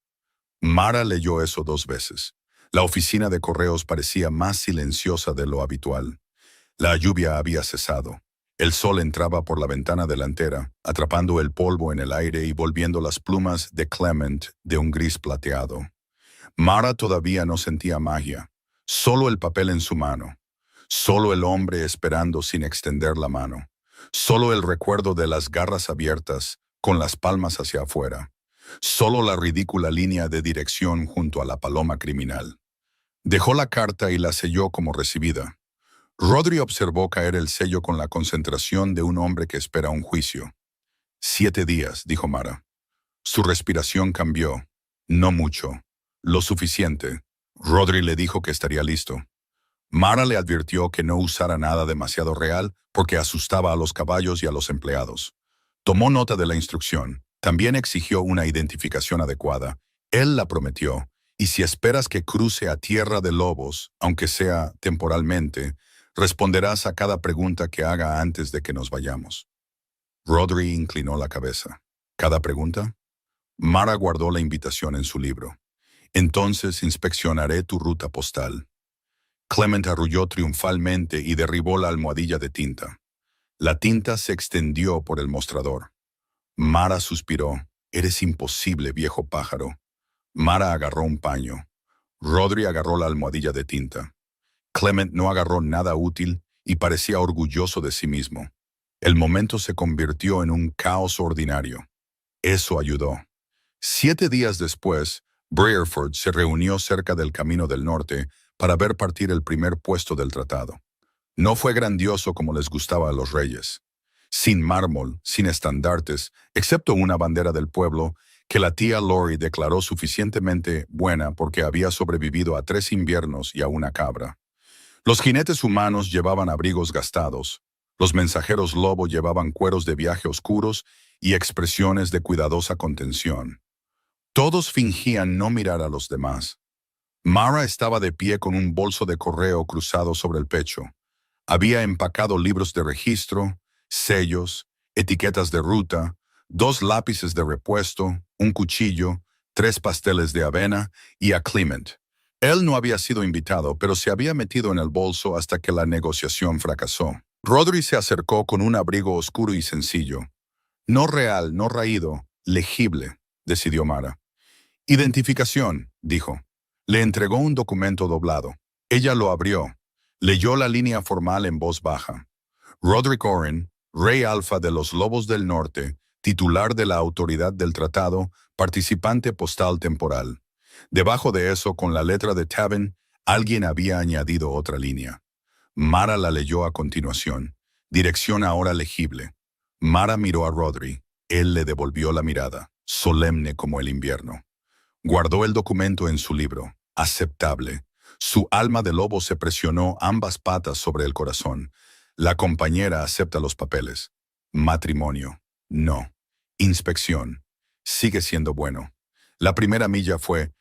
Mara leyó eso 2 veces. La oficina de correos parecía más silenciosa de lo habitual. La lluvia había cesado. El sol entraba por la ventana delantera, atrapando el polvo en el aire y volviendo las plumas de Clement de un gris plateado. Mara todavía no sentía magia, solo el papel en su mano, solo el hombre esperando sin extender la mano, solo el recuerdo de las garras abiertas con las palmas hacia afuera, solo la ridícula línea de dirección junto a la paloma criminal. Dejó la carta y la selló como recibida. Rodri observó caer el sello con la concentración de un hombre que espera un juicio. 7 días, dijo Mara. Su respiración cambió. No mucho. Lo suficiente. Rodri le dijo que estaría listo. Mara le advirtió que no usara nada demasiado real porque asustaba a los caballos y a los empleados. Tomó nota de la instrucción. También exigió una identificación adecuada. Él la prometió. Y si esperas que cruce a tierra de lobos, aunque sea temporalmente, responderás a cada pregunta que haga antes de que nos vayamos. Rodri inclinó la cabeza. ¿Cada pregunta? Mara guardó la invitación en su libro. Entonces inspeccionaré tu ruta postal. Clement arrulló triunfalmente y derribó la almohadilla de tinta. La tinta se extendió por el mostrador. Mara suspiró. Eres imposible, viejo pájaro. Mara agarró un paño. Rodri agarró la almohadilla de tinta. Clement no agarró nada útil y parecía orgulloso de sí mismo. El momento se convirtió en un caos ordinario. Eso ayudó. 7 días después, Breerford se reunió cerca del Camino del Norte para ver partir el primer puesto del tratado. No fue grandioso como les gustaba a los reyes. Sin mármol, sin estandartes, excepto una bandera del pueblo que la tía Lori declaró suficientemente buena porque había sobrevivido a 3 inviernos y a una cabra. Los jinetes humanos llevaban abrigos gastados. Los mensajeros lobo llevaban cueros de viaje oscuros y expresiones de cuidadosa contención. Todos fingían no mirar a los demás. Mara estaba de pie con un bolso de correo cruzado sobre el pecho. Había empacado libros de registro, sellos, etiquetas de ruta, 2 lápices de repuesto, un cuchillo, 3 pasteles de avena y a Clement. Él no había sido invitado, pero se había metido en el bolso hasta que la negociación fracasó. Rodri se acercó con un abrigo oscuro y sencillo. No real, no raído, legible, decidió Mara. Identificación, dijo. Le entregó un documento doblado. Ella lo abrió. Leyó la línea formal en voz baja. Roderick Oren, Rey Alfa de los Lobos del Norte, titular de la autoridad del tratado, participante postal temporal. Debajo de eso, con la letra de Taven, alguien había añadido otra línea. Mara la leyó a continuación. Dirección ahora legible. Mara miró a Rodri. Él le devolvió la mirada, solemne como el invierno. Guardó el documento en su libro. Aceptable. Su alma de lobo se presionó ambas patas sobre el corazón. La compañera acepta los papeles. Matrimonio. No. Inspección. Sigue siendo bueno. La primera milla fue,